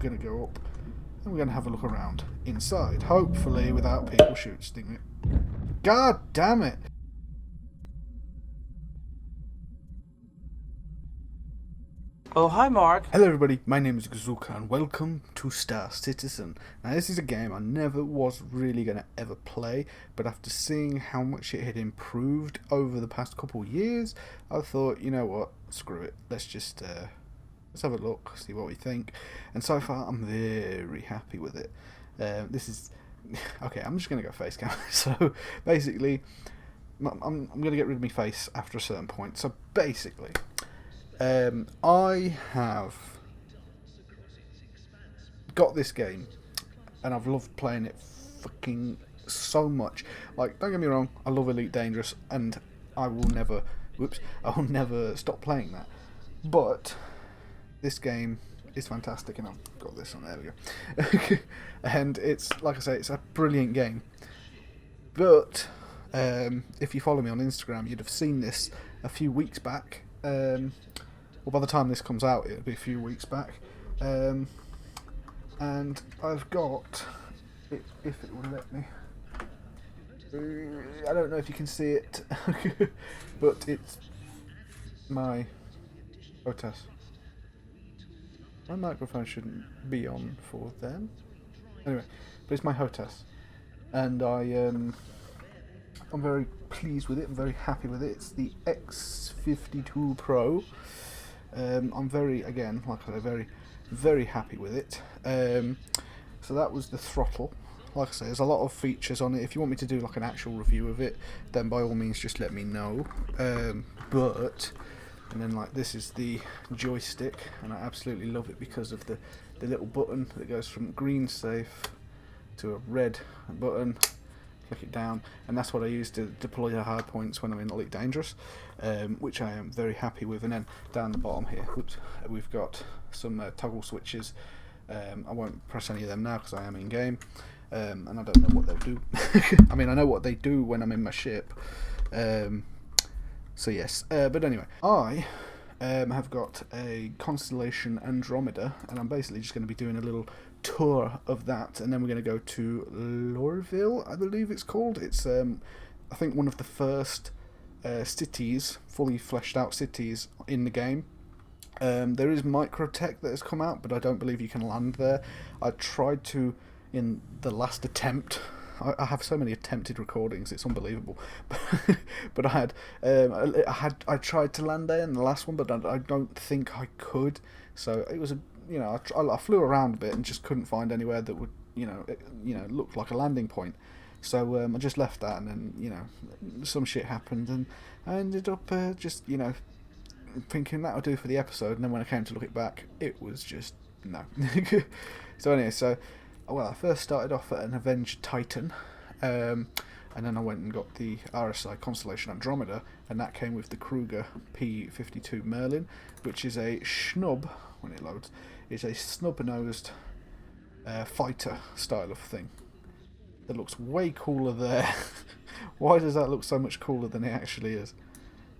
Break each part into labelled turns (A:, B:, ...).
A: we're going to go up and we're going to have a look around inside. Hopefully without people shooting it. God damn it!
B: Oh, hi, Mark.
A: Hello everybody, my name is Gazooka and welcome to Star Citizen. Now this is a game I never was really going to ever play, but after seeing how much it had improved over the past couple of years, I thought, you know what, screw it, let's have a look, see what we think. And so far I'm very happy with it. This is, okay, I'm just going to go face cam. So basically, I'm going to get rid of my face after a certain point. So basically, I have got this game and I've loved playing it fucking so much. Like, don't get me wrong, I love Elite Dangerous and I will never stop playing that. But this game is fantastic and I've got this on, there we go. And it's, like I say, it's a brilliant game. But if you follow me on Instagram, you'd have seen this a few weeks back. Well, by the time this comes out, it'll be a few weeks back. And I've got, if it will let me, I don't know if you can see it, but it's my HOTAS. My microphone shouldn't be on for them. Anyway, but it's my HOTAS. And I'm very pleased with it, I'm very happy with it. It's the X52 Pro. I'm very, again, like I say, very, very happy with it. So that was the throttle. Like I say, there's a lot of features on it. If you want me to do like an actual review of it, then by all means just let me know. And then like this is the joystick, and I absolutely love it because of the little button that goes from green safe to a red button. Click it down, and that's what I use to deploy the hard points when I'm in Elite Dangerous, which I am very happy with. And then down the bottom here, we've got some toggle switches. I won't press any of them now because I am in game, and I don't know what they'll do. I mean, I know what they do when I'm in my ship. So yes, but anyway, I have got a Constelation Andromeda, and I'm basically just going to be doing a little tour of that, and then we're going to go to Lorville, I believe it's called. It's I think one of the first cities, fully fleshed out cities in the game. There is microtech that has come out, but I don't believe you can land there. I tried to in the last attempt. I have so many attempted recordings, it's unbelievable. But I tried to land there in the last one, but I don't think I could. So it was I flew around a bit and just couldn't find anywhere that would look like a landing point. So I just left that, and then some shit happened, and I ended up just thinking that'll do for the episode. And then when I came to look it back, it was just no. So anyway, I first started off at an Avenged Titan, and then I went and got the RSI Constellation Andromeda, and that came with the Kruger P-52 Merlin, which is a snub, when it loads, is a snub-nosed fighter style of thing. That looks way cooler there. Why does that look so much cooler than it actually is?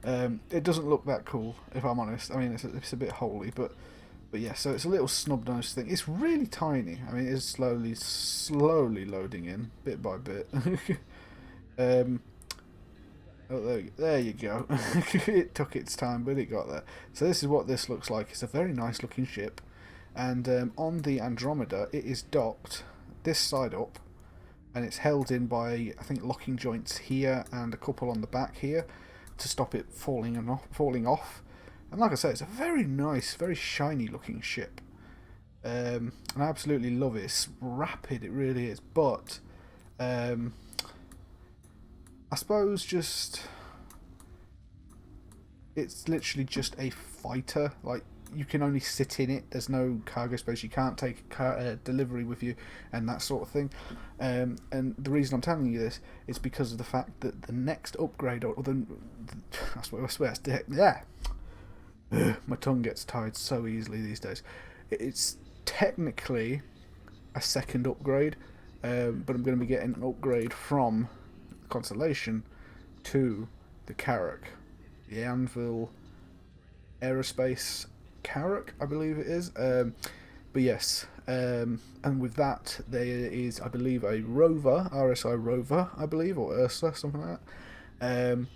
A: It doesn't look that cool, if I'm honest. I mean, it's a bit holy, but yeah, so it's a little snub-nosed thing. It's really tiny. I mean, it is slowly loading in, bit by bit. Oh, there you go. It took its time, but it got there. So this is what this looks like. It's a very nice looking ship. And on the Andromeda, it is docked this side up, and it's held in by, I think, locking joints here and a couple on the back here to stop it falling off. And like I say, it's a very nice, very shiny looking ship. And I absolutely love it. It's rapid, it really is. But I suppose it's literally just a fighter. Like, you can only sit in it. There's no cargo space. You can't take delivery with you and that sort of thing. And the reason I'm telling you this is because of the fact that the next upgrade, I swear, yeah. My tongue gets tired so easily these days. It's technically a second upgrade, but I'm going to be getting an upgrade from Constellation to the Carrack, the Anvil Aerospace Carrack, I believe it is. But yes, and with that there is, I believe, a rover, RSI rover, I believe, or Ursa, something like that,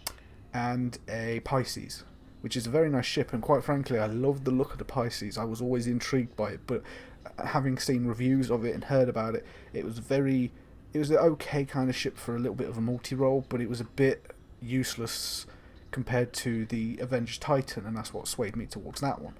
A: and a Pisces, which is a very nice ship. And quite frankly, I love the look of the Pisces. I was always intrigued by it, but having seen reviews of it and heard about it, it was an okay kind of ship for a little bit of a multi-role, but it was a bit useless compared to the Avengers Titan, and that's what swayed me towards that one.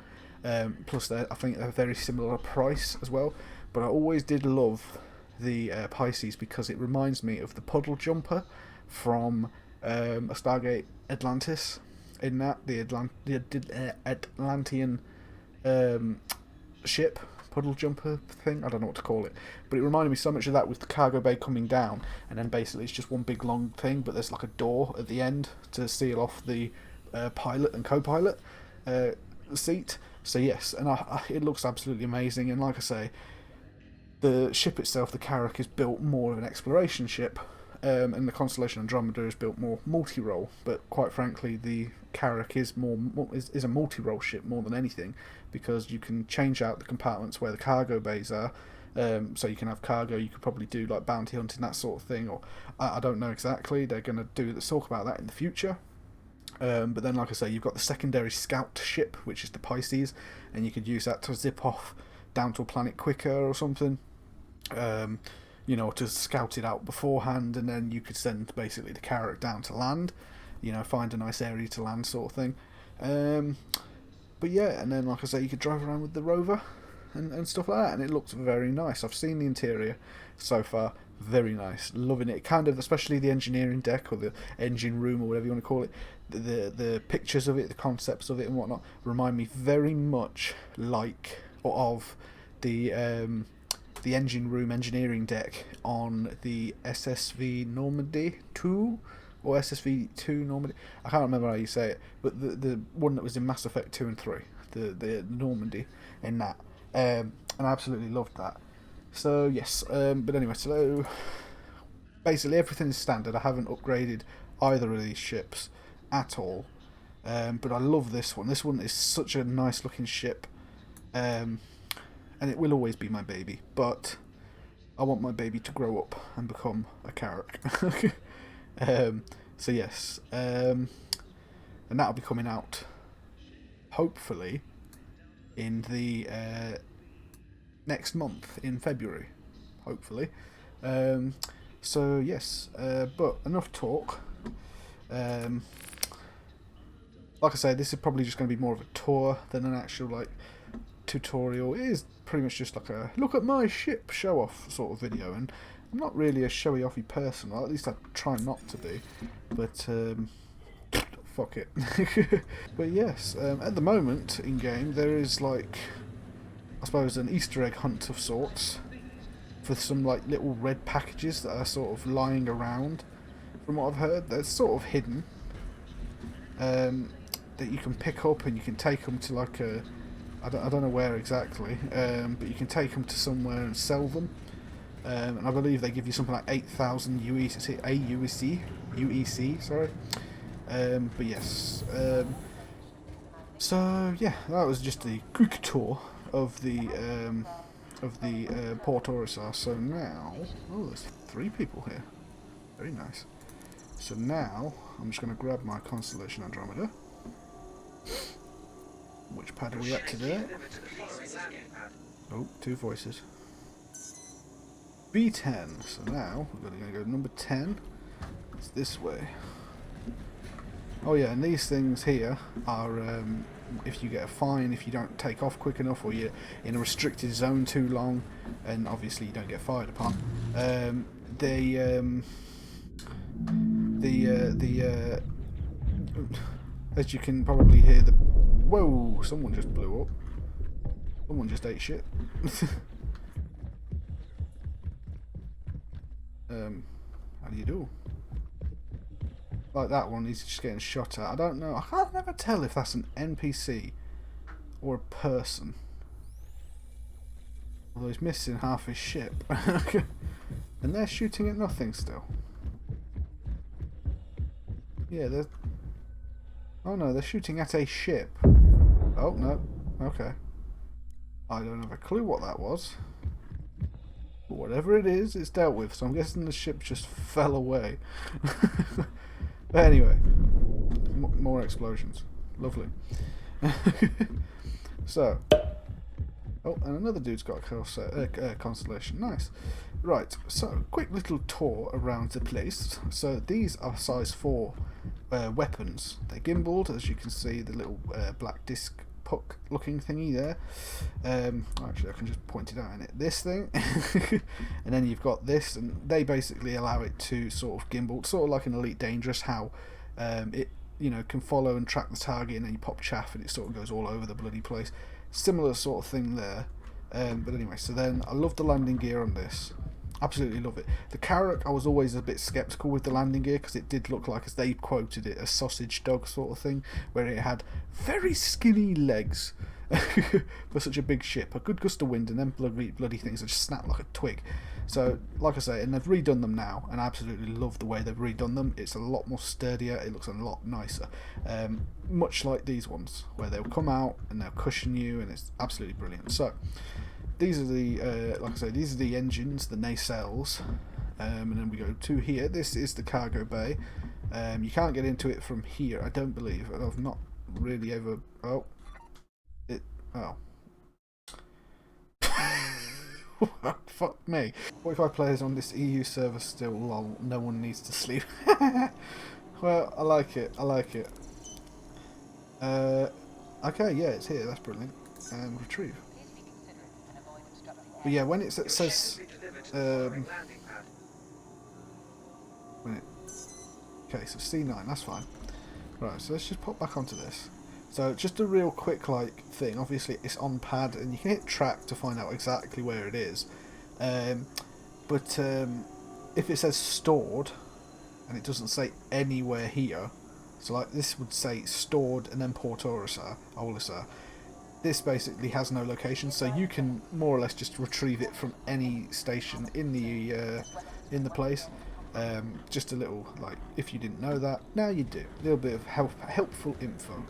A: Plus, I think they're a very similar price as well. But I always did love the Pisces because it reminds me of the puddle jumper from a Stargate Atlantis. In that, the Atlantean ship, puddle jumper thing, I don't know what to call it, but it reminded me so much of that, with the cargo bay coming down, and then basically it's just one big long thing, but there's like a door at the end to seal off the pilot and co-pilot seat. So yes, and it looks absolutely amazing. And like I say, the ship itself, the Carrack, is built more of an exploration ship, and the Constellation Andromeda is built more multi-role. But quite frankly, the Carrack is a multi-role ship more than anything, because you can change out the compartments where the cargo bays are. So you can have cargo. You could probably do like bounty hunting, that sort of thing, or I don't know exactly. They're going to talk about that in the future. But then, like I say, you've got the secondary scout ship, which is the Pisces, and you could use that to zip off down to a planet quicker or something, to scout it out beforehand, and then you could send basically the Carrack down to land, find a nice area to land, sort of thing. But yeah, and then, like I say, you could drive around with the rover and stuff like that, and it looks very nice. I've seen the interior so far. Very nice, loving it. Kind of, especially the engineering deck or the engine room or whatever you want to call it. The pictures of it, the concepts of it, and whatnot remind me very much like or of the engine room engineering deck on the SSV Normandy 2 or SSV 2 Normandy. I can't remember how you say it, but the one that was in Mass Effect 2 and 3, the Normandy in that, and I absolutely loved that. So yes, but anyway, so basically everything is standard. I haven't upgraded either of these ships at all, but I love this one. This one is such a nice looking ship, and it will always be my baby, but I want my baby to grow up and become a Carrack. So yes, and that'll be coming out hopefully in the next month, in February, hopefully. So yes, but enough talk. Like I say, this is probably just going to be more of a tour than an actual tutorial. It is pretty much just like a look at my ship show off sort of video, and I'm not really a showy offy person, or at least I try not to be, but fuck it. But yes, at the moment in game there is I suppose an Easter egg hunt of sorts for some little red packages that are sort of lying around. From what I've heard, they're sort of hidden, that you can pick up, and you can take them to I don't know where exactly, but you can take them to somewhere and sell them. And I believe they give you something like 8,000 UEC, sorry. But yes, so yeah, that was just a quick tour of the Port Orisar. So now, there's 3 people here. Very nice. So now I'm just going to grab my Constellation Andromeda. Which pad are we at today? Oh, 2 voices. B10. So now we're going to go number 10. It's this way. Oh yeah, and these things here are if you get a fine if you don't take off quick enough, or you're in a restricted zone too long, and obviously you don't get fired upon. As you can probably hear, whoa! Someone just blew up. Someone just ate shit. How do you do? Like that one, he's just getting shot at. I don't know. I can't never tell if that's an NPC or a person. Although he's missing half his ship. And they're shooting at nothing still. Yeah, they're... Oh no, they're shooting at a ship. Oh no. Okay. I don't have a clue what that was. But whatever it is, it's dealt with. So I'm guessing the ship just fell away. But anyway, more explosions. Lovely. So, oh, and another dude's got a Constellation. Nice. Right, so quick little tour around the place. So these are size 4 weapons. They're gimbaled, as you can see, the little black disc puck looking thingy there. Actually, I can just point it out in it. This thing, and then you've got this, and they basically allow it to sort of gimbal, sort of like an Elite Dangerous, how it can follow and track the target, and then you pop chaff and it sort of goes all over the bloody place. Similar sort of thing there. But anyway, so then I love the landing gear on this. Absolutely love it. The Carrack, I was always a bit sceptical with the landing gear because it did look like, as they quoted it, a sausage dog sort of thing, where it had very skinny legs for such a big ship. A good gust of wind and then bloody things that just snap like a twig. So, like I say, and they've redone them now, and I absolutely love the way they've redone them. It's a lot more sturdier, it looks a lot nicer. Much like these ones, where they'll come out and they'll cushion you, and it's absolutely brilliant. So, these are the, like I say, these are the engines, the nacelles, and then we go to here. This is the cargo bay. You can't get into it from here, I don't believe. I've not really ever. Oh, fuck me. 45 players on this EU server still, lol. No one needs to sleep. Well, I like it. Okay, yeah, it's here. That's brilliant. Retrieve. But yeah, when it says okay, so C9, that's fine. Right, so let's just pop back onto this. So just a real quick thing. Obviously, it's on pad, and you can hit track to find out exactly where it is. But if it says stored, and it doesn't say anywhere here, so like this would say stored and then Port Olisar. This basically has no location, so you can more or less just retrieve it from any station in the place. Just a little, if you didn't know that, now you do. A little bit of helpful info.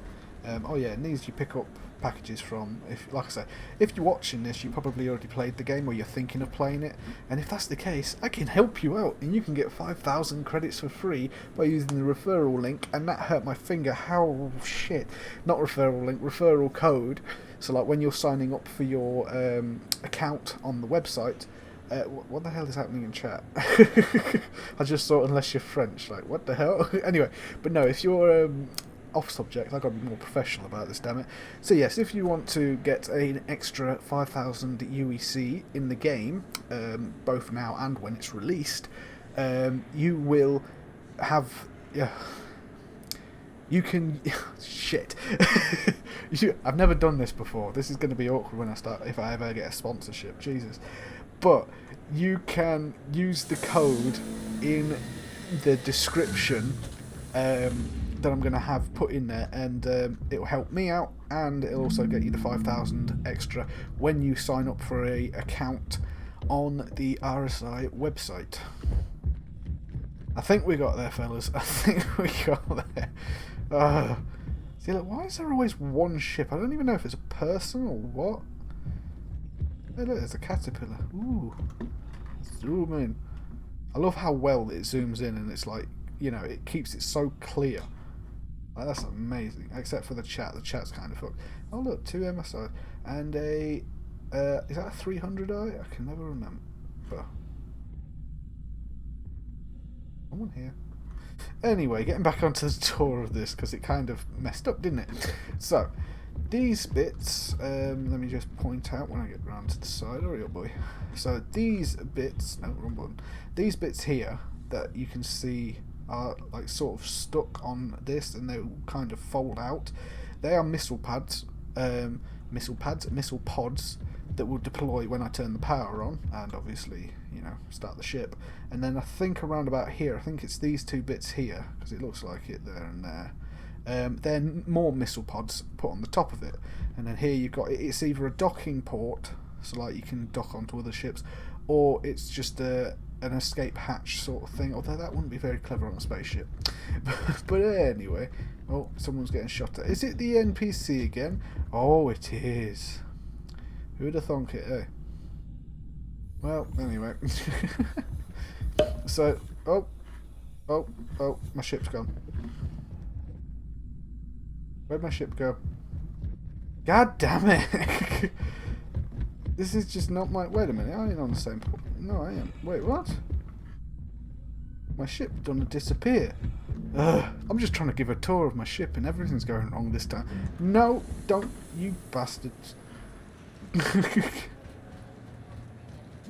A: Oh yeah, and these you pick up packages from. Like I say, if you're watching this, you probably already played the game, or you're thinking of playing it. And if that's the case, I can help you out, and you can get 5,000 credits for free by using the referral link. And that hurt my finger. How shit? Not referral link, referral code. So like when you're signing up for your account on the website. What the hell is happening in chat? I just thought, unless you're French, what the hell? Anyway, but no, if you're off subject, I've got to be more professional about this, damn it. So yes, if you want to get an extra 5,000 UEC in the game, both now and when it's released, you will have... you can... shit. I've never done this before. This is going to be awkward when if I ever get a sponsorship. Jesus. But you can use the code in the description that I'm going to have put in there, and it will help me out, and it'll also get you the 5,000 extra when you sign up for a account on the RSI website. I think we got there, fellas. I think we got there. See, look, why is there always one ship? I don't even know if it's a person or what. Hey, look, there's a caterpillar. Ooh. Zoom in. I love how well it zooms in, and it's it keeps it so clear. That's amazing. Except for the chat. The chat's kind of fucked. Oh, look, 2 MSI. And is that a 300i? I can never remember. Someone here. Anyway, getting back onto the tour of this, because it kind of messed up, didn't it? So, these bits, let me just point out when I get round to the side. Hurry up, boy. So these bits, no, wrong button. These bits here that you can see are sort of stuck on this, and they kind of fold out. They are missile pods that will deploy when I turn the power on, and obviously, start the ship. And then I think around about here, I think it's these two bits here, because it looks like it there and there. Then more missile pods put on the top of it, and then here you've got it's either a docking port, so you can dock onto other ships, or it's just an escape hatch sort of thing, although that wouldn't be very clever on a spaceship. But anyway, someone's getting shot at. Is it the NPC again? Oh, it is. Who'd have thunk it, eh? Well, anyway. So, oh, my ship's gone. Where'd my ship go? God damn it! This is just not my... Wait a minute, I ain't on the same... No, I am. Wait, what? My ship done disappear. Ugh, I'm just trying to give a tour of my ship and everything's going wrong this time. No, don't, you bastards.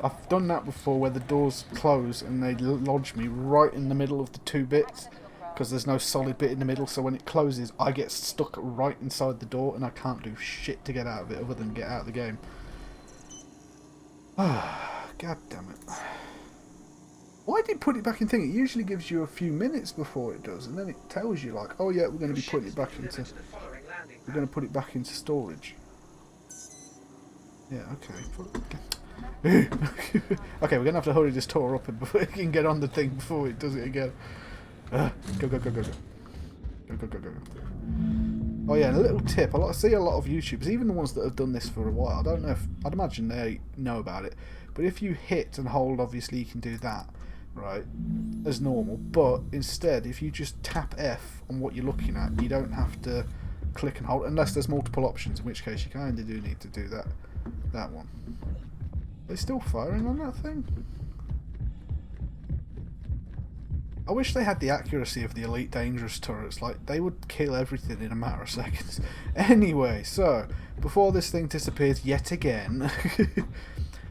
A: I've done that before where the doors close and they lodge me right in the middle of the two bits because there's no solid bit in the middle, so when it closes I get stuck right inside the door and I can't do shit to get out of it other than get out of the game. God damn it. Why did it put it back in thing? It usually gives you a few minutes before it does, and then it tells you like, oh yeah, we're going to be putting it back into... We're going to put it back into storage. Yeah, okay. Okay, we're going to have to hurry this tour up before we can get on the thing before it does it again. Go. Oh yeah, and a little tip. I see a lot of YouTubers, even the ones that have done this for a while. I don't know if... I'd imagine they know about it. But if you hit and hold, obviously you can do that, right, as normal. But instead, if you just tap F on what you're looking at, you don't have to click and hold, unless there's multiple options, in which case you kind of do need to do that one. They're still firing on that thing? I wish they had the accuracy of the Elite Dangerous turrets. Like, they would kill everything in a matter of seconds. Anyway, so, before this thing disappears yet again...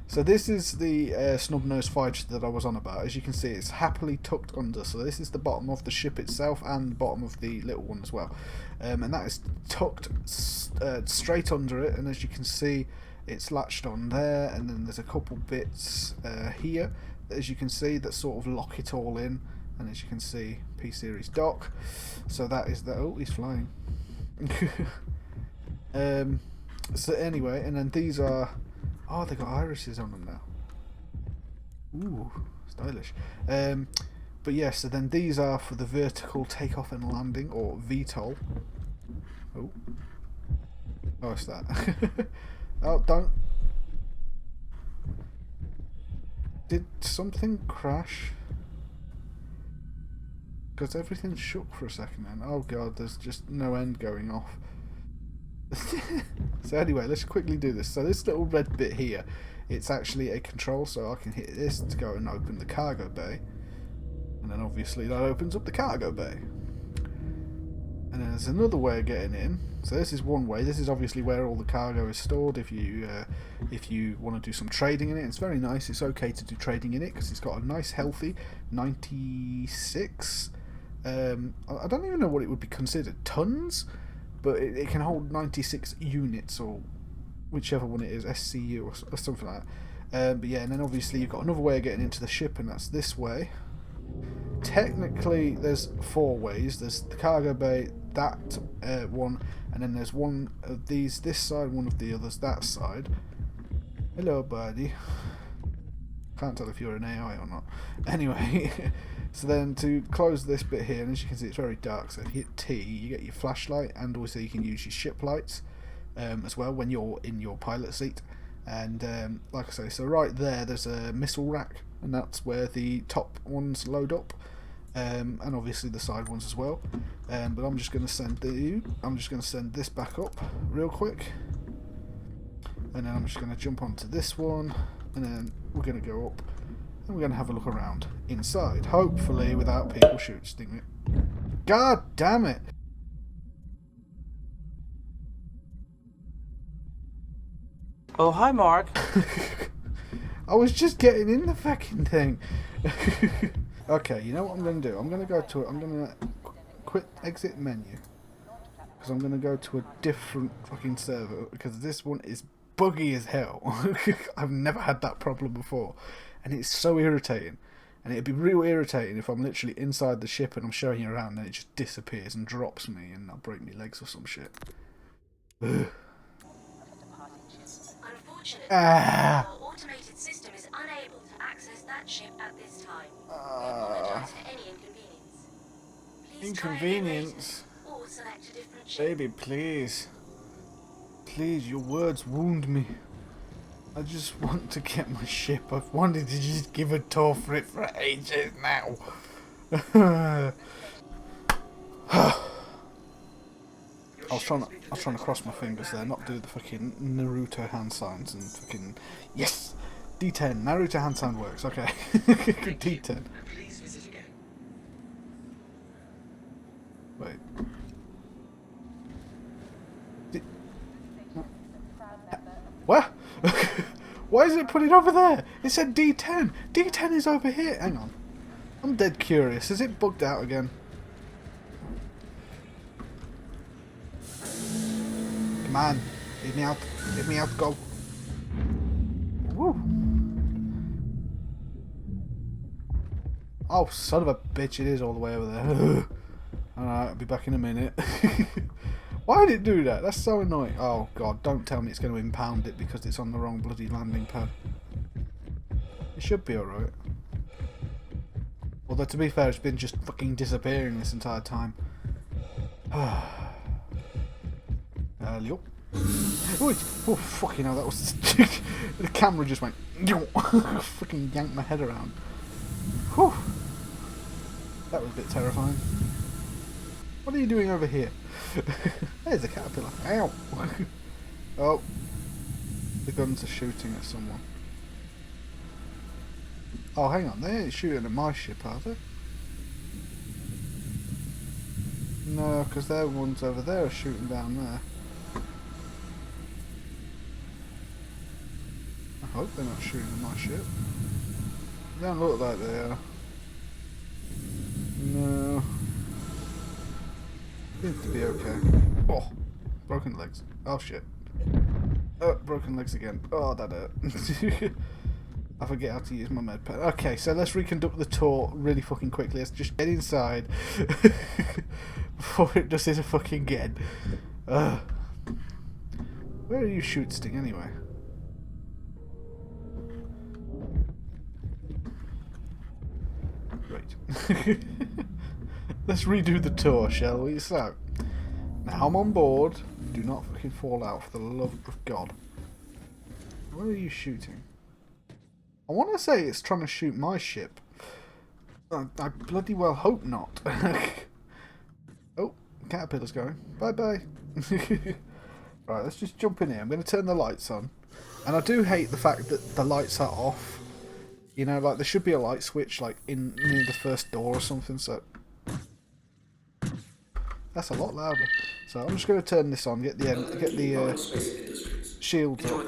A: So this is the snub-nosed fighter that I was on about. As you can see, it's happily tucked under. So this is the bottom of the ship itself and the bottom of the little one as well. And that is tucked straight under it. And as you can see, it's latched on there. And then there's a couple bits here, as you can see, that sort of lock it all in. And as you can see, P-Series dock. So that is the... Oh, he's flying. So anyway, and then these are... Oh, they got irises on them now. Ooh, stylish. But yeah, so then these are for the vertical takeoff and landing, or VTOL. Oh. Oh, it's that. Oh, don't. Did something crash? Because everything shook for a second then. Oh god, there's just no end going off. So anyway, let's quickly do this. So this little red bit here, it's actually a control, so I can hit this to go and open the cargo bay. And then obviously that opens up the cargo bay. And then there's another way of getting in. So this is one way. This is obviously where all the cargo is stored if you want to do some trading in it. It's very nice. It's okay to do trading in it because it's got a nice healthy 96. I don't even know what it would be considered. Tons? But it can hold 96 units, or whichever one it is, SCU or something like that. But yeah, and then obviously you've got another way of getting into the ship, and that's this way. Technically, there's 4 ways. There's the cargo bay, that one, and then there's one of these this side, one of the others that side. Hello, buddy. Can't tell if you're an AI or not. Anyway, so then to close this bit here, and as you can see it's very dark, so if you hit T you get your flashlight, and also you can use your ship lights as well when you're in your pilot seat. And like I say, so right there's a missile rack, and that's where the top ones load up, and obviously the side ones as well. But I'm just going to send this back up real quick, and then I'm just going to jump onto this one, and then we're going to go up and we're going to have a look around inside, hopefully without people shooting it. God damn it!
B: Oh, hi, Mark.
A: I was just getting in the fucking thing. Okay, you know what I'm going to do? I'm going to go to... I'm going to quit exit menu, because I'm going to go to a different fucking server, because this one is buggy as hell. I've never had that problem before, and it's so irritating. And it'd be real irritating if I'm literally inside the ship and I'm showing you around and it just disappears and drops me and I'll break my legs or some shit. Ugh.
C: Unfortunately,
A: Ah.
C: our automated system is unable to access that ship at this time. We apologize for any inconvenience. Please try again later,
A: Inconvenience?
C: or select a different ship.
A: Baby, please. Please, your words wound me. I just want to get my ship. I've wanted to just give a tour for it for ages now. I was trying to cross my fingers there, not do the fucking Naruto hand signs and fucking yes, D10 Naruto hand sign works. Okay, D10.
D: Please visit again.
A: Wait. What? Why is it put it over there? It said D10. D10 is over here. Hang on. I'm dead curious. Is it bugged out again? Come on. Get me out. Get me out. Go. Woo. Oh, son of a bitch. It is all the way over there. Alright, I'll be back in a minute. Why did it do that? That's so annoying. Oh god, don't tell me it's going to impound it because it's on the wrong bloody landing pad. It should be alright. Although to be fair, it's been just fucking disappearing this entire time. Yup. Oh, fucking hell, that was... the camera just went... fucking yanked my head around. Whew. That was a bit terrifying. What are you doing over here? There's a caterpillar. Ow! Oh. The guns are shooting at someone. Oh, hang on. They ain't shooting at my ship, are they? No, because their ones over there are shooting down there. I hope they're not shooting at my ship. They don't look like they are. No. Seems to be okay. Oh, broken legs. Oh shit. Oh, broken legs again. Oh, that hurt. I forget how to use my med pad. Okay, so let's reconduct the tour really fucking quickly. Let's just get inside before it does it fucking again. Where are you shoot sting anyway? Right. Let's redo the tour, shall we? So, now I'm on board. Do not fucking fall out for the love of God. Where are you shooting? I want to say it's trying to shoot my ship. I bloody well hope not. Oh, caterpillar's going. Bye-bye. Right, let's just jump in here. I'm going to turn the lights on. And I do hate the fact that the lights are off. You know, like there should be a light switch like in near the first door or something, so... That's a lot louder. So I'm just going to turn this on, get the shields up.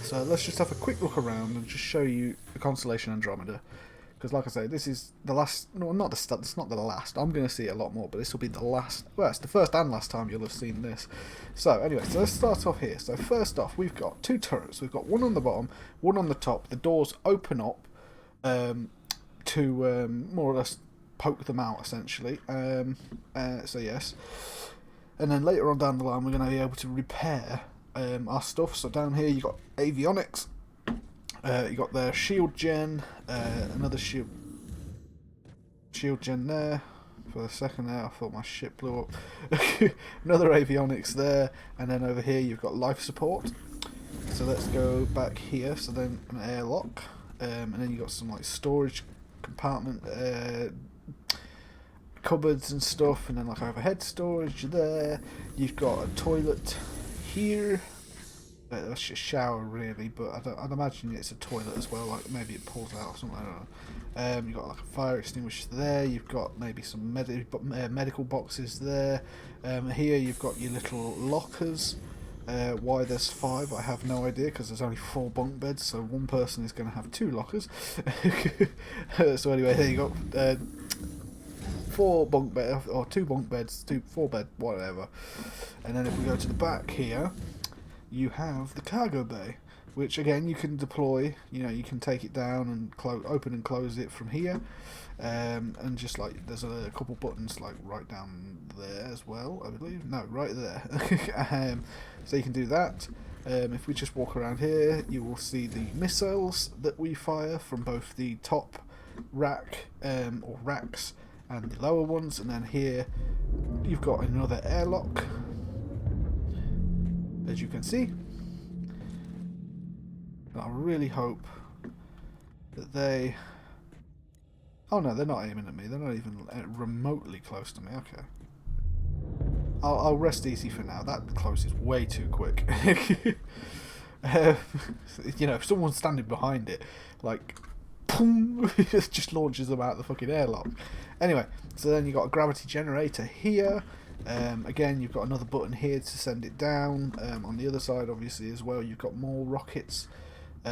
A: So let's just have a quick look around and just show you the Constellation Andromeda. Because like I say, this is the last... No, not the start. It's not the last. I'm going to see a lot more, but this will be the last... Well, it's the first and last time you'll have seen this. So anyway, so let's start off here. So first off, we've got two turrets. We've got one on the bottom, one on the top. The doors open up to more or less poke them out, essentially. So yes. And then later on down the line, we're going to be able to repair our stuff. So down here, you've got avionics. You got their shield gen, another shield gen there. For a second there, I thought my ship blew up. Another avionics there, and then over here you've got life support. So let's go back here. So then an airlock, and then you got some like storage compartment, cupboards and stuff, and then like overhead storage there. You've got a toilet here. That's just a shower really, but I'd imagine it's a toilet as well, like maybe it pulls out or something, I don't know. You've got like a fire extinguisher there, you've got maybe some medical boxes there. Here you've got your little lockers. Why there's 5, I have no idea, because there's only 4 bunk beds, so one person is going to have 2 lockers. So anyway, here you got 4 bunk beds, or 2 bunk beds, 4 bed, whatever. And then if we go to the back here, you have the cargo bay, which again you can deploy. You know, you can take it down and open and close it from here, and just like there's a couple buttons like right down there as well, I believe. No, right there. So you can do that. If we just walk around here, you will see the missiles that we fire from both the top rack or racks and the lower ones, and then here you've got another airlock. As you can see, And I really hope that they... Oh no, they're not aiming at me. They're not even remotely close to me. Okay. I'll rest easy for now. That close is way too quick. You know, if someone's standing behind it, like, boom, it just launches them out the fucking airlock. Anyway, so then you've got a gravity generator here. Again, you've got another button here to send it down. On the other side, obviously, as well, you've got more rockets,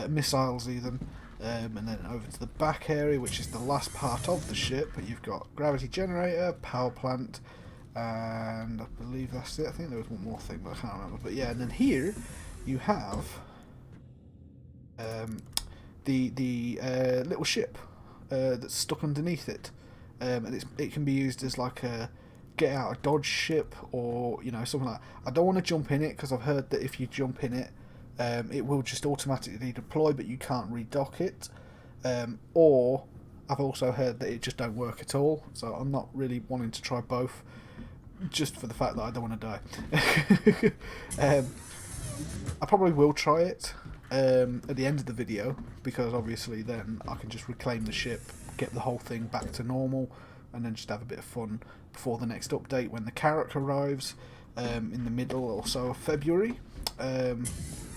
A: missiles even. And then over to the back area, which is the last part of the ship, you've got gravity generator, power plant, and I believe that's it. I think there was one more thing, but I can't remember. But yeah, and then here you have the little ship that's stuck underneath it, and it can be used as like a get out of dodge ship, or you know, something like that. I don't want to jump in it because I've heard that if you jump in it, it will just automatically deploy, but you can't redock it. Or I've also heard that it just don't work at all. So I'm not really wanting to try both, just for the fact that I don't want to die. I probably will try it at the end of the video, because obviously then I can just reclaim the ship, get the whole thing back to normal, and then just have a bit of fun before the next update when the Carrack arrives in the middle or so of February.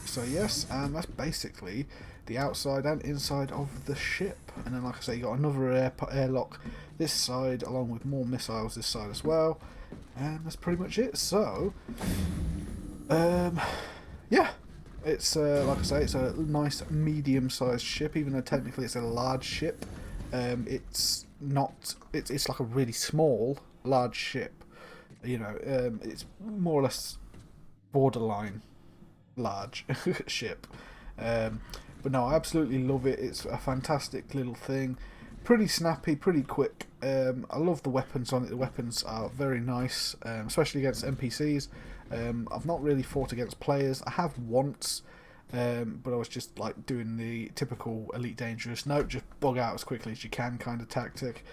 A: So yes, and that's basically the outside and inside of the ship. And then, like I say, you got another airlock this side, along with more missiles this side as well. And that's pretty much it. So, yeah, it's like I say, it's a nice medium-sized ship, even though technically it's a large ship. It's not. It's like a really small, large ship. You know, it's more or less borderline large ship. But no, I absolutely love it. It's a fantastic little thing. Pretty snappy, pretty quick. I love the weapons on it. The weapons are very nice, especially against NPCs. I've not really fought against players. I have once, but I was just like doing the typical Elite Dangerous, no, just bug out as quickly as you can kind of tactic.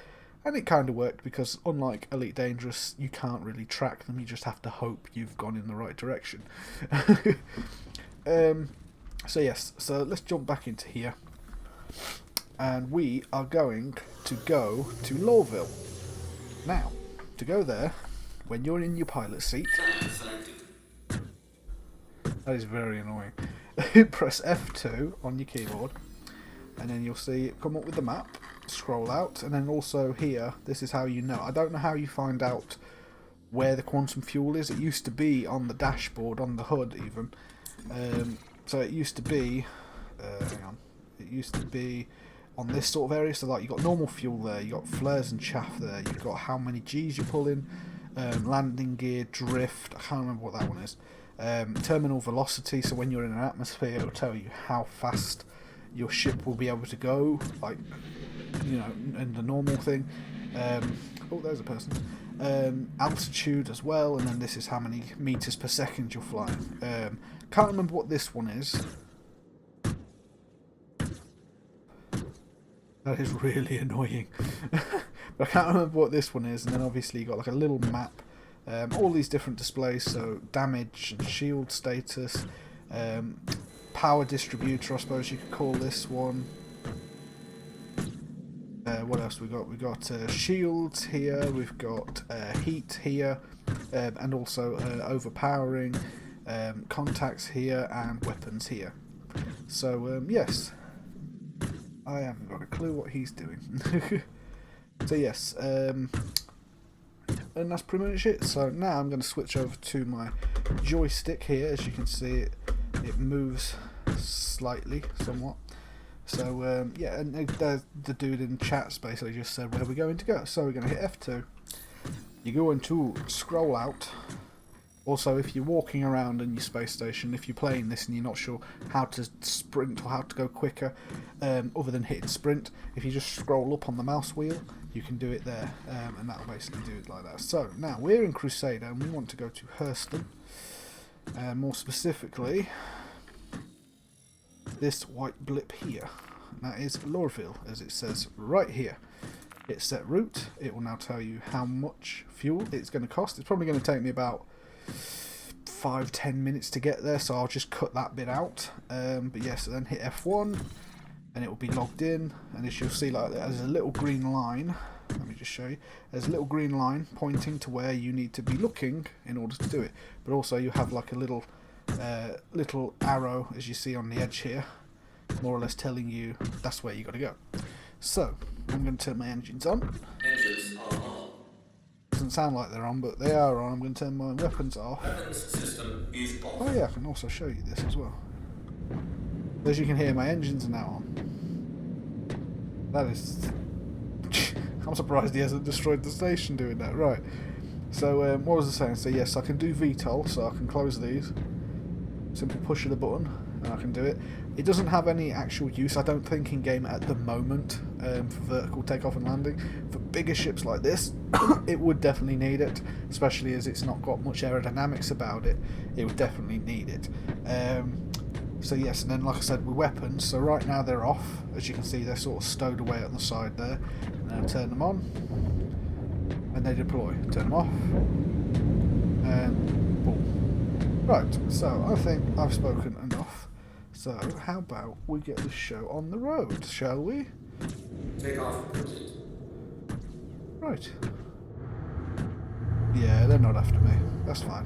A: And it kind of worked, because unlike Elite Dangerous, you can't really track them. You just have to hope you've gone in the right direction. So yes, so let's jump back into here. And we are going to go to Lorville. Now, to go there, when you're in your pilot seat... That is very annoying. Press F2 on your keyboard, and then you'll see it come up with the map. Scroll out, and then also here, this is how you know. I don't know how you find out where the quantum fuel is. It used to be on the dashboard, on the HUD even. So it used to be, hang on, it used to be on this sort of area. So like, you got normal fuel there, you got flares and chaff there, you've got how many G's you're pulling, landing gear, drift, I can't remember what that one is, terminal velocity, so when you're in an atmosphere it'll tell you how fast your ship will be able to go, like, you know, and the normal thing. Oh, there's a person. Altitude as well, and then this is how many meters per second you're flying. Can't remember what this one is. That is really annoying. But I can't remember what this one is, and then obviously you got like a little map, all these different displays, so damage and shield status, power distributor, I suppose you could call this one. What else we got? We got shields here, we've got heat here, and also overpowering, contacts here, and weapons here. So yes, I haven't got a clue what he's doing. So yes, and that's pretty much it. So now I'm going to switch over to my joystick here. As you can see, it moves slightly, somewhat. So yeah, and the dude in chat basically just said where we're going to go. So we're going to hit F2. You're going to scroll out. Also, if you're walking around in your space station, if you're playing this and you're not sure how to sprint or how to go quicker, other than hitting sprint, if you just scroll up on the mouse wheel, you can do it there, and that'll basically do it like that. So now we're in Crusader and we want to go to Hurston, more specifically this white blip here. That is Lorville, as it says right here. Hit set route. It will now tell you how much fuel it's going to cost. It's probably going to take me about 5-10 minutes to get there, so I'll just cut that bit out. But yeah, so then hit F1 and it will be logged in, and as you'll see, like, there's a little green line. Let me just show you. There's a little green line pointing to where you need to be looking in order to do it, but also you have like a little arrow, as you see on the edge here, more or less telling you that's where you got to go. So I'm going to turn my engines on.
D: Engines are on.
A: Doesn't sound like they're on, but they are on. I'm going to turn my weapons off.
D: Weapons system is off.
A: Oh yeah, I can also show you this as well. As you can hear, my engines are now on. That is... I'm surprised he hasn't destroyed the station doing that. Right. So what was I saying? So yes, I can do VTOL, so I can close these. Simple push of the button, and I can do it. It doesn't have any actual use, I don't think, in game at the moment for vertical takeoff and landing. For bigger ships like this, it would definitely need it, especially as it's not got much aerodynamics about it. It would definitely need it. So yes, and then like I said, with weapons, so right now they're off. As you can see, they're sort of stowed away on the side there. Now turn them on, and they deploy. Turn them off, and boom. Right, so I think I've spoken enough. So how about we get this show on the road, shall we?
D: Take off complete.
A: Right. Yeah, they're not after me. That's fine.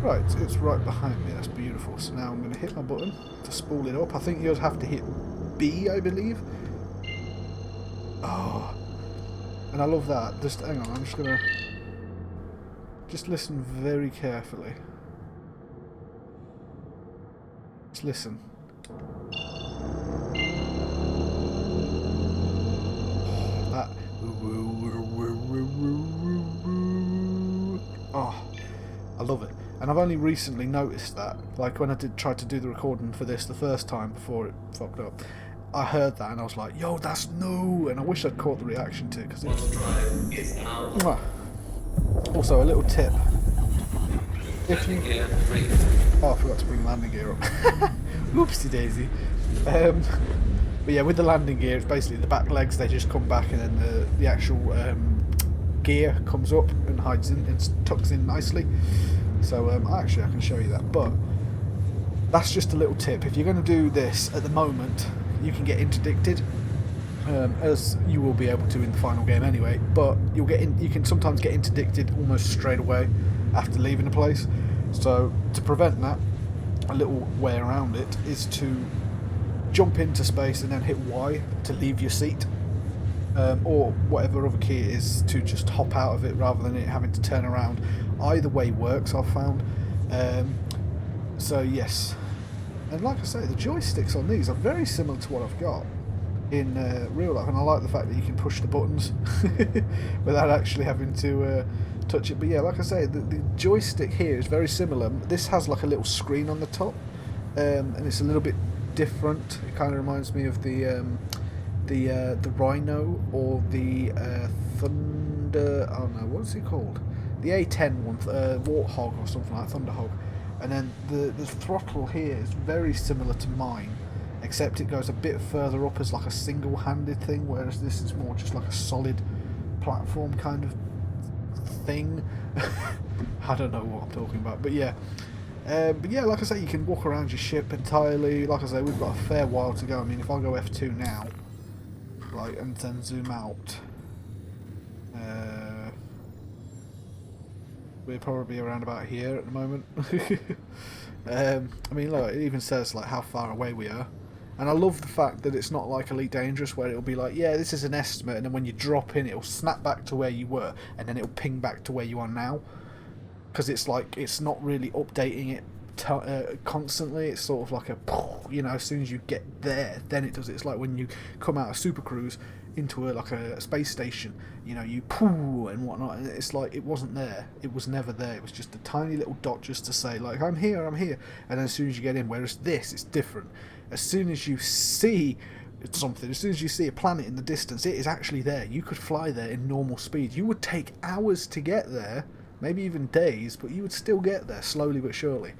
A: Right, it's right behind me. That's beautiful. So now I'm going to hit my button to spool it up. I think you'd have to hit B, I believe. Oh, and I love that. Just hang on. I'm just going to just listen very carefully. Just listen. That. Oh, I love it. And I've only recently noticed that. Like when I try to do the recording for this the first time before it fucked up, I heard that and I was like, yo, that's new! And I wish I'd caught the reaction to it, because
D: Auto drive is now.
A: Also, a little tip. If
D: Landing
A: you...
D: gear free.
A: Oh, I forgot to bring the landing gear up. Oopsie daisy. But yeah, with the landing gear, it's basically the back legs, they just come back, and then the actual gear comes up and hides in and tucks in nicely. So actually I can show you that, but that's just a little tip. If you're going to do this at the moment, you can get interdicted, as you will be able to in the final game anyway, but you can sometimes get interdicted almost straight away after leaving a place. So to prevent that, a little way around it is to jump into space and then hit Y to leave your seat, or whatever other key it is to just hop out of it rather than it having to turn around. Either way works, I've found. So yes, and like I say, the joysticks on these are very similar to what I've got in real life, and I like the fact that you can push the buttons without actually having to touch it. But yeah, like I say, the joystick here is very similar. This has like a little screen on the top, and it's a little bit different. It kind of reminds me of the Rhino or the Thunder. Oh no, what's it called? The A10 one, Warthog or something like Thunderhog. And then the throttle here is very similar to mine, except it goes a bit further up as like a single-handed thing, whereas this is more just like a solid platform kind of thing. I don't know what I'm talking about, but yeah. But yeah, like I say, you can walk around your ship entirely. Like I say, we've got a fair while to go. I mean, if I go F2 now, like, and then zoom out, we're probably around about here at the moment. I mean, look, it even says like how far away we are, and I love the fact that it's not like Elite Dangerous where it'll be like, yeah, this is an estimate, and then when you drop in, it'll snap back to where you were, and then it'll ping back to where you are now, because it's like it's not really updating it constantly. It's sort of like a, you know, as soon as you get there, then it does it. It's like when you come out of Super Cruise into like a space station, you know, you poo and whatnot, and it's like it wasn't there. It was never there. It was just a tiny little dot just to say like, I'm here, and then as soon as you get in, whereas this, it's different. As soon as you see something, as soon as you see a planet in the distance, it is actually there. You could fly there in normal speed. You would take hours to get there, maybe even days, but you would still get there slowly but surely.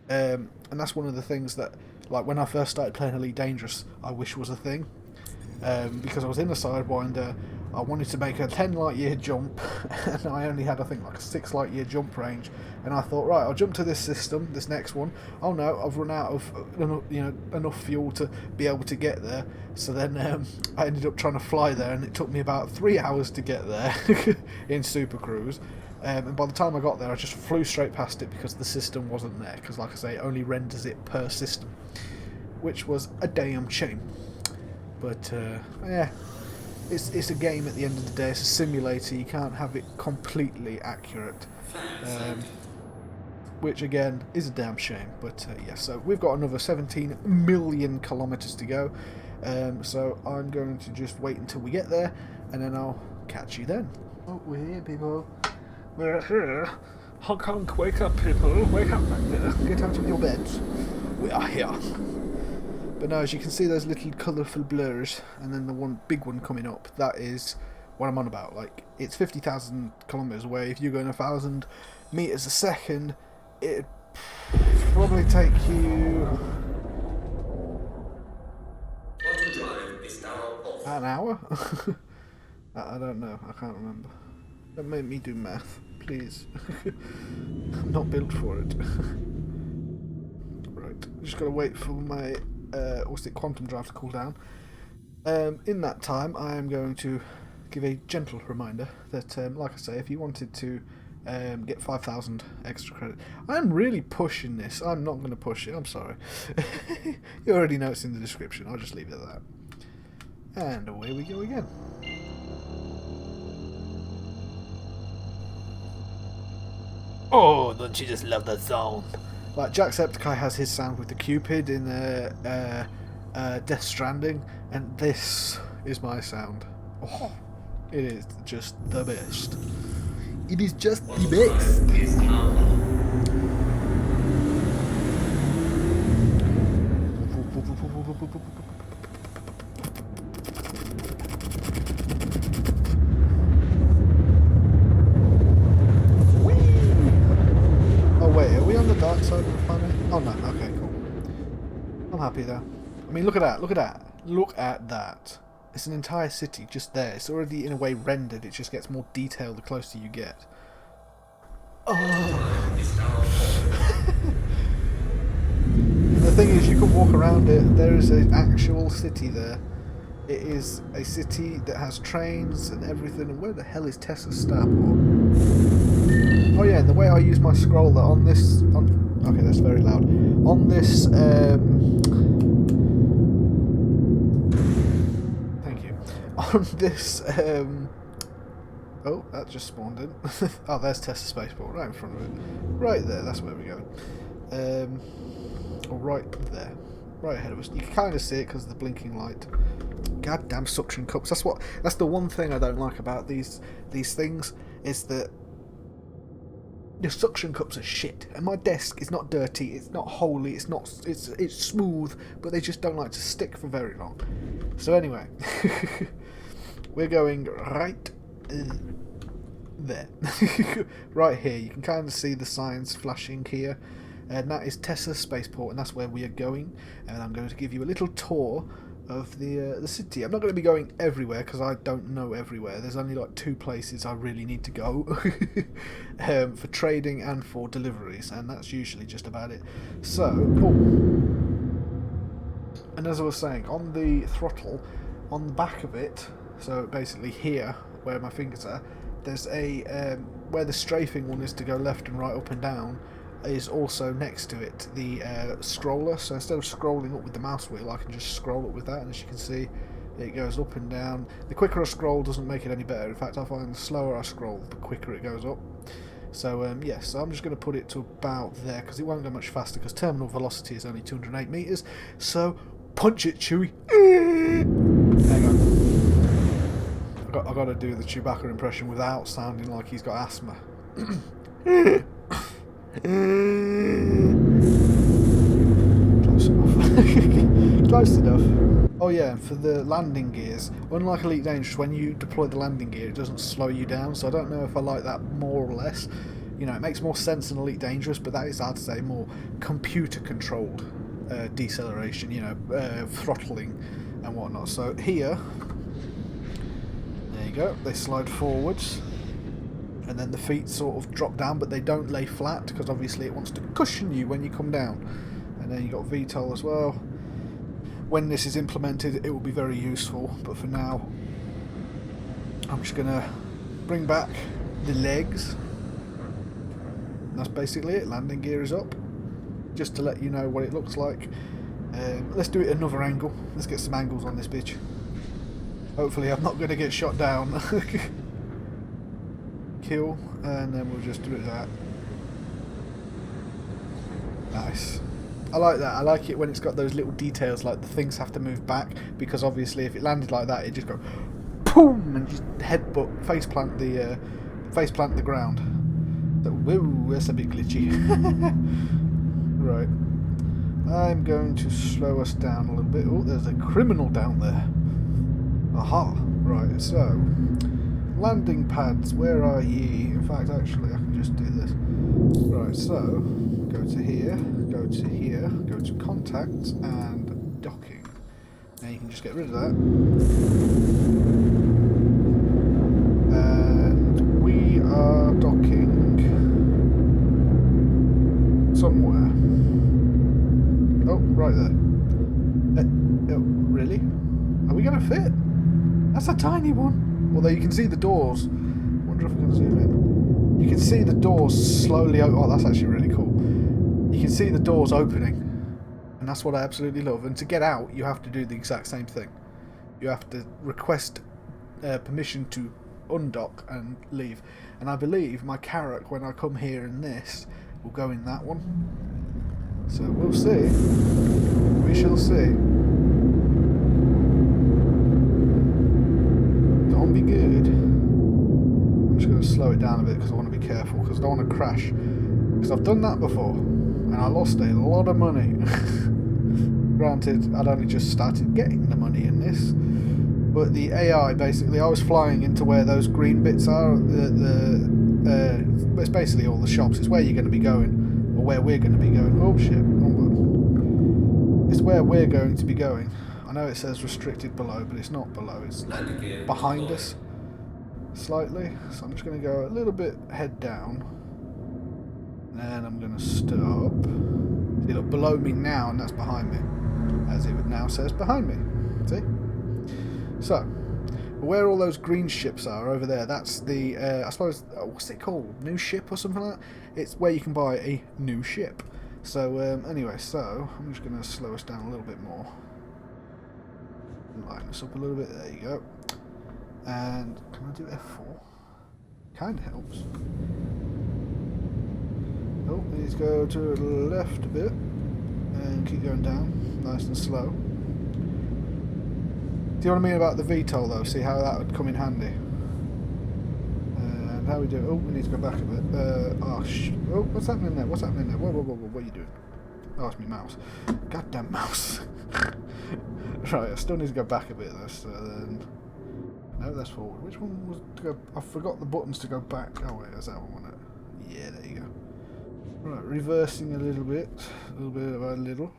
A: And that's one of the things that, like, when I first started playing Elite Dangerous, I wish was a thing. Because I was in a Sidewinder, I wanted to make a 10 light year jump, and I only had, I think, like a 6 light year jump range. And I thought, right, I'll jump to this system, this next one. Oh no, I've run out of enough fuel to be able to get there. So then I ended up trying to fly there, and it took me about 3 hours to get there in Super Cruise. And by the time I got there, I just flew straight past it because the system wasn't there. Because, like I say, it only renders it per system, which was a damn shame. But yeah. It's a game at the end of the day. It's a simulator. You can't have it completely accurate, which again is a damn shame. But yeah, so we've got another 17 million kilometers to go. So I'm going to just wait until we get there, and then I'll catch you then. Oh, we're here, people. We're here. Hong Kong, wake up, people. Wake up back there. Get out of your beds. We are here. But no, as you can see, those little colourful blurs, and then the one big one coming up, that is what I'm on about. Like, it's 50,000 kilometres away. If you're going 1,000 metres a second, it'd probably take you
D: Quantum drive is now off.
A: an hour? I don't know, I can't remember. Don't make me do math, please. I'm not built for it. Right, just gotta wait for my quantum drive to cool down. In that time, I am going to give a gentle reminder that, like I say, if you wanted to get 5,000 extra credit, I'm really pushing this. I'm not going to push it. I'm sorry. You already know it's in the description. I'll just leave it at that. And away we go again.
E: Oh, don't you just love that sound?
A: Like Jacksepticeye has his sound with the Cupid in Death Stranding, and this is my sound. Oh, it is just the best. It is just the best.
D: Drive is now off.
A: Oh wait, are we on the dark side of the planet? Oh no, okay, cool. I'm happy though. I mean, look at that, look at that. Look at that. It's an entire city just there. It's already in a way rendered, it just gets more detailed the closer you get. Oh.
D: Is now off.
A: The thing is, you can walk around it. There is an actual city there. It is a city that has trains and everything. And where the hell is Tessa's starport? Oh yeah, and the way I use my scroller on this... okay, that's very loud. On this... thank you. On this... oh, that just spawned in. Oh, there's Tessa's spaceport, right in front of it. Right there, that's where we're going. Or right there. Right ahead of us. You can kind of see it because of the blinking light. Goddamn suction cups. That's the one thing I don't like about these things, is that the suction cups are shit. And my desk is not dirty, it's not holy, it's smooth, but they just don't like to stick for very long. So anyway, we're going right there. Right here. You can kind of see the signs flashing here. And that is Tessa's spaceport, and that's where we are going. And I'm going to give you a little tour of the city. I'm not going to be going everywhere because I don't know everywhere. There's only like 2 places I really need to go for trading and for deliveries, and that's usually just about it. So, and as I was saying, on the throttle, on the back of it, so basically here where my fingers are, there's a where the strafing one is to go left and right, up and down, is also next to it the scroller. So instead of scrolling up with the mouse wheel, I can just scroll up with that, and as you can see, it goes up and down. The quicker I scroll doesn't make it any better. In fact, I find the slower I scroll, the quicker it goes up. So yes, so I'm just going to put it to about there because it won't go much faster because terminal velocity is only 208 meters. So punch it, Chewie. Hang on. I got to do the Chewbacca impression without sounding like he's got asthma. Close enough. Close enough. Oh yeah, for the landing gears, unlike Elite Dangerous, when you deploy the landing gear, it doesn't slow you down, so I don't know if I like that more or less. You know, it makes more sense than Elite Dangerous, but that is, I'd say, more computer-controlled deceleration, you know, throttling and whatnot. So here, There you go. They slide forwards. And then the feet sort of drop down, but they don't lay flat because obviously it wants to cushion you when you come down. And then you got VTOL as well. When this is implemented, it will be very useful, but for now, I'm just going to bring back the legs. And that's basically it. Landing gear is up, just to let you know what it looks like. Let's do it another angle. Let's get some angles on this bitch. Hopefully I'm not going to get shot down. Kill, and then we'll just do it that. Nice. I like that. I like it when it's got those little details, like the things have to move back, because obviously if it landed like that, it just go boom and just headbutt, faceplant the ground. So, whoa, that's a bit glitchy. Right. I'm going to slow us down a little bit. Oh, there's a criminal down there. Aha. Right. So, landing pads. Where are ye? In fact, actually, I can just do this. Right. So, go to here. Go to here, go to contacts and docking. Now you can just get rid of that. And we are docking somewhere. Oh, right there. Oh, really? Are we going to fit? That's a tiny one. Although you can see the doors. I wonder if we can zoom in. You can see the doors slowly. Oh, that's actually really cool. You can see the doors opening, and that's what I absolutely love. And to get out, you have to do the exact same thing. You have to request permission to undock and leave. And I believe my Carrack, when I come here in this, will go in that one. So we'll see. We shall see. Don't be good. I'm just going to slow it down a bit because I want to be careful, because I don't want to crash. Because I've done that before. And I lost a lot of money. Granted, I'd only just started getting the money in this, but the AI basically, I was flying into where those green bits are. It's basically all the shops. It's where you're going to be going, or where we're going to be going. Oh shit! It's where we're going to be going. I know it says restricted below, but it's not below. It's behind us slightly. So I'm just going to go a little bit head down. And I'm going to stop. See, look, below me now, and that's behind me. As it now says behind me. See? So, where all those green ships are over there, that's the, I suppose, what's it called? New ship or something like that? It's where you can buy a new ship. So, anyway, so, I'm just going to slow us down a little bit more. Line this up a little bit. There you go. And, can I do F4? Kind of helps. Oh, let's go to the left a bit and keep going down, nice and slow. Do you know what I mean about the VTOL though? See how that would come in handy. And how we do? Oh, we need to go back a bit. Oh, what's happening there? What's happening there? Whoa, what are you doing? Oh, it's my mouse. Goddamn mouse. Right, I still need to go back a bit though. So then, no, that's forward. Which one was to go? I forgot the buttons to go back. Oh wait, there's that one, wasn't it? Yeah, there you go. Right, reversing a little bit by a little.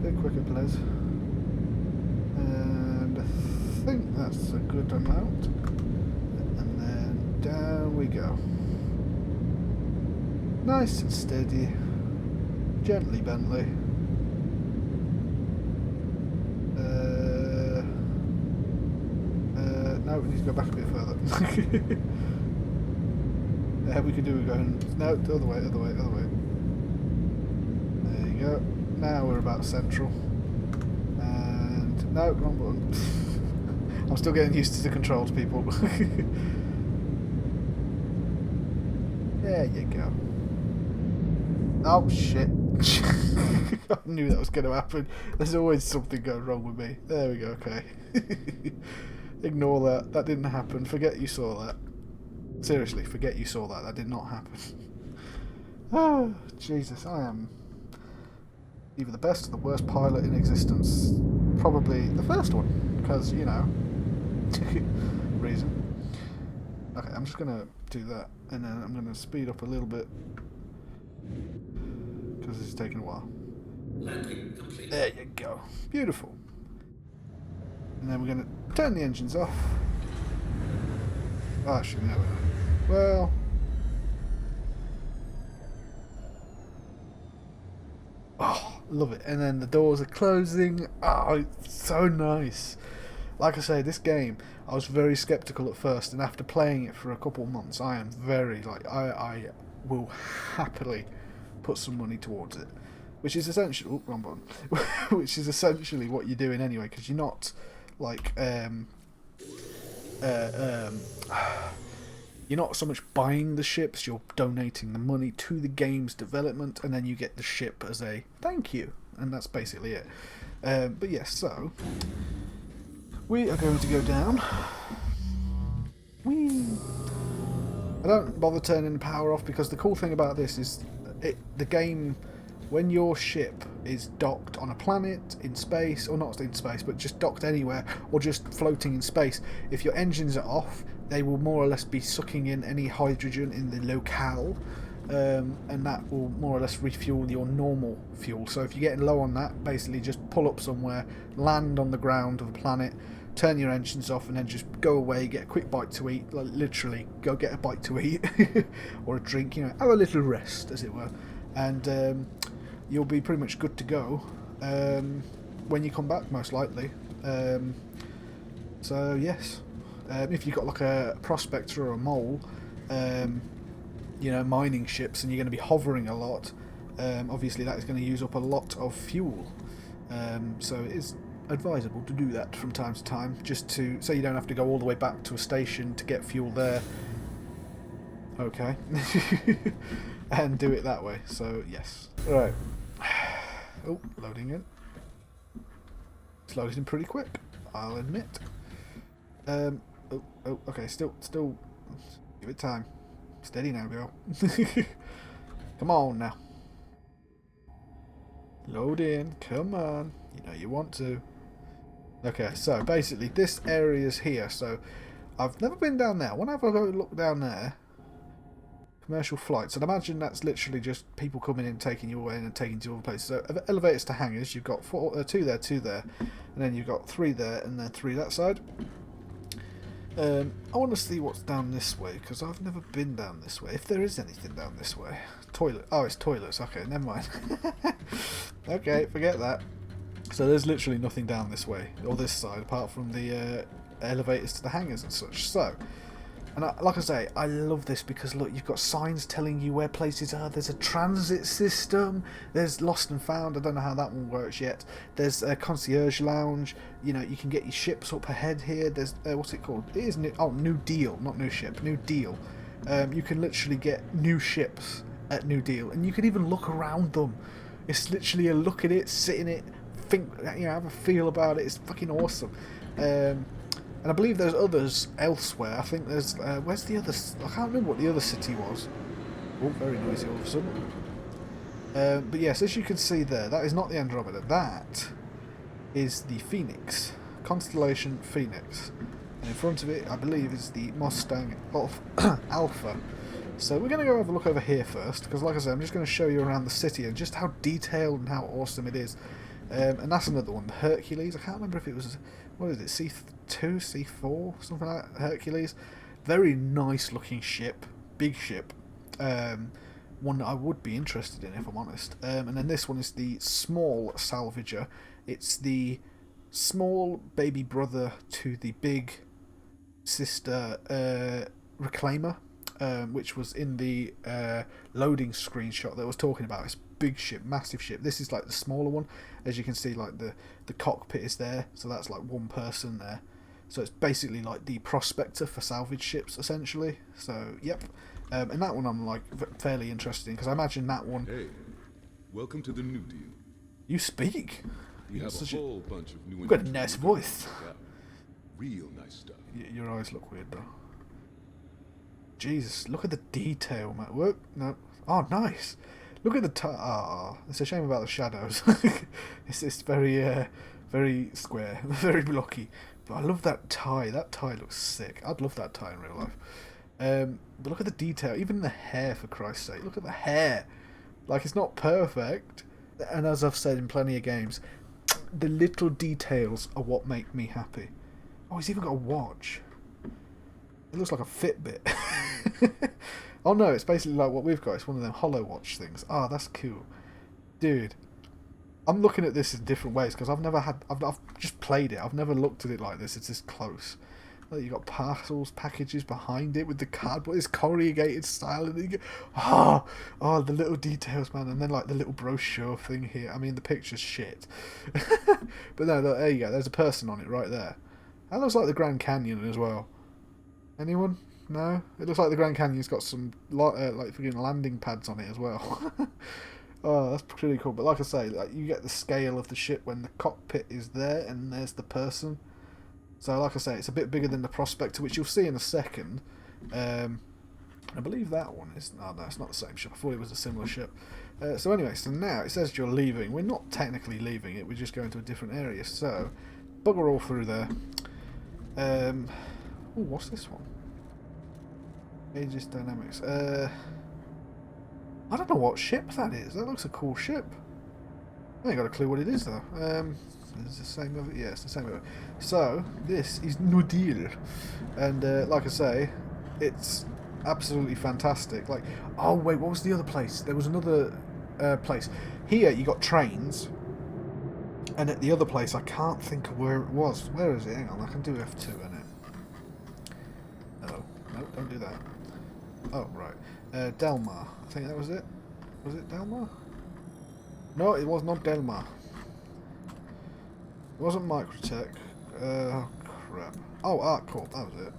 A: Bit quicker, please. And I think that's a good amount. And then down we go. Nice and steady. Gently, Bentley. No, we need to go back a bit further. We could do it going... No, the other way. There you go. Now we're about central. And... No, wrong button. I'm still getting used to the controls, people. There you go. Oh, shit. I knew that was going to happen. There's always something going wrong with me. There we go, okay. Ignore that. That didn't happen. Forget you saw that. Seriously, forget you saw that. That did not happen. Oh, Jesus. I am either the best or the worst pilot in existence. Probably the first one. Because, you know, reason. Okay, I'm just going to do that. And then I'm going to speed up a little bit. Because it's taking a while.
D: Landing complete.
A: There you go. Beautiful. And then we're going to turn the engines off. Oh, actually, no. Well... Oh, love it. And then the doors are closing. Oh, it's so nice. Like I say, this game, I was very skeptical at first, and after playing it for a couple of months, I am very, like, I will happily put some money towards it. Which is essentially... Oh, wrong button. Which is essentially what you're doing anyway, because you're not, like, you're not so much buying the ships, you're donating the money to the game's development, and then you get the ship as a thank you, and that's basically it. But yes, so we are going to go down. Whee! I don't bother turning the power off because the cool thing about this is the game, when your ship is docked on a planet, in space, or not in space, but just docked anywhere, or just floating in space, if your engines are off, they will more or less be sucking in any hydrogen in the locale, and that will more or less refuel your normal fuel. So if you're getting low on that, basically just pull up somewhere, land on the ground of the planet, turn your engines off, and then just go away, get a quick bite to eat, like literally go get a bite to eat, or a drink, you know, have a little rest, as it were, and you'll be pretty much good to go when you come back, most likely. So yes. If you've got like a prospector or a mole, you know, mining ships, and you're going to be hovering a lot, obviously that is going to use up a lot of fuel. So it is advisable to do that from time to time, just to so you don't have to go all the way back to a station to get fuel there. Okay. And do it that way. So yes. Right. Oh, loading in. It's loaded in pretty quick, I'll admit. Oh, okay, still, give it time. Steady now, girl. Come on now. Load in, come on. You know you want to. Okay, so basically this area's here, so I've never been down there. When have I go look down there? Commercial flights, and imagine that's literally just people coming in, taking you away, and taking you to other places. So elevators to hangars, you've got two there, and then you've got 3 there, and then 3 that side. I want to see what's down this way, because I've never been down this way. If there is anything down this way. Toilet. Oh, it's toilets. Okay, never mind. Okay, forget that. So there's literally nothing down this way, or this side, apart from the elevators to the hangars and such. So, and like I say, I love this because look, you've got signs telling you where places are. There's a transit system. There's lost and found. I don't know how that one works yet. There's a concierge lounge. You know, you can get your ships up ahead here. There's what's it called? It is New Deal, not New Ship. New Deal. You can literally get new ships at New Deal, and you can even look around them. It's literally a look at it, sit in it, think, you know, have a feel about it. It's fucking awesome. And I believe there's others elsewhere. I think there's... where's the other... I can't remember what the other city was. Oh, very noisy all of a sudden. But yes, as you can see there, that is not the Andromeda. That is the Phoenix. Constellation Phoenix. And in front of it, I believe, is the Mustang Alpha. So we're going to go have a look over here first, because like I said, I'm just going to show you around the city and just how detailed and how awesome it is. And that's another one, the Hercules. I can't remember if it was... What is it, C2, C4, something like that, Hercules. Very nice looking ship, big ship. One that I would be interested in if I'm honest. And then this one is the small salvager. It's the small baby brother to the big sister reclaimer, which was in the loading screenshot that I was talking about. It's big ship, massive ship. This is like the smaller one. As you can see, like the cockpit is there, so that's like one person there. So it's basically like the prospector for salvage ships, essentially. So yep, and that one I'm like fairly interested in, because I imagine that one.
F: Hey, welcome to the New Deal.
A: You speak.
F: We have a whole bunch of new.
A: You've got a nice voice.
F: Real nice stuff.
A: Your eyes look weird though. Jesus, look at the detail, man. Work? No. Oh, nice. Look at the it's a shame about the shadows. It's very, very square, very blocky. But I love that tie. That tie looks sick. I'd love that tie in real life. But look at the detail. Even the hair, for Christ's sake. Look at the hair. Like, it's not perfect. and as I've said in plenty of games, the little details are what make me happy. Oh, he's even got a watch. It looks like a Fitbit. Oh no, it's basically like what we've got. It's one of them hollow watch things. Ah, that's cool. Dude, I'm looking at this in different ways because I've just played it. I've never looked at it like this. It's this close. Like, you got parcels, packages behind it with the cardboard, this corrugated style, and you go, oh, the little details, man. And then like the little brochure thing here. I mean, the picture's shit, but no, look, there you go. There's a person on it right there. That looks like the Grand Canyon as well. Anyone? No? It looks like the Grand Canyon's got some like freaking landing pads on it as well. Oh, that's pretty cool. But like I say, like, you get the scale of the ship when the cockpit is there and there's the person. So like I say, it's a bit bigger than the Prospector, which you'll see in a second. I believe that one is... Oh, no, it's not the same ship. I thought it was a similar ship. So anyway, so now it says you're leaving. We're not technically leaving it. We're just going to a different area. So, bugger all through there. Oh, what's this one? Aegis Dynamics. I don't know what ship that is. That looks a cool ship. I ain't got a clue what it is though. Is the same of it? Yeah, it's the same of it. So this is no deal, and like I say, it's absolutely fantastic. Like, oh wait, what was the other place? There was another place. Here you got trains, and at the other place I can't think of where it was. Where is it? Hang on, I can do F2 in it. Oh no, don't do that. Oh right, Delmar. I think that was it. Was it Delmar? No, it was not Delmar. It wasn't Microtech. Oh crap. Oh, ArcCorp. That was it.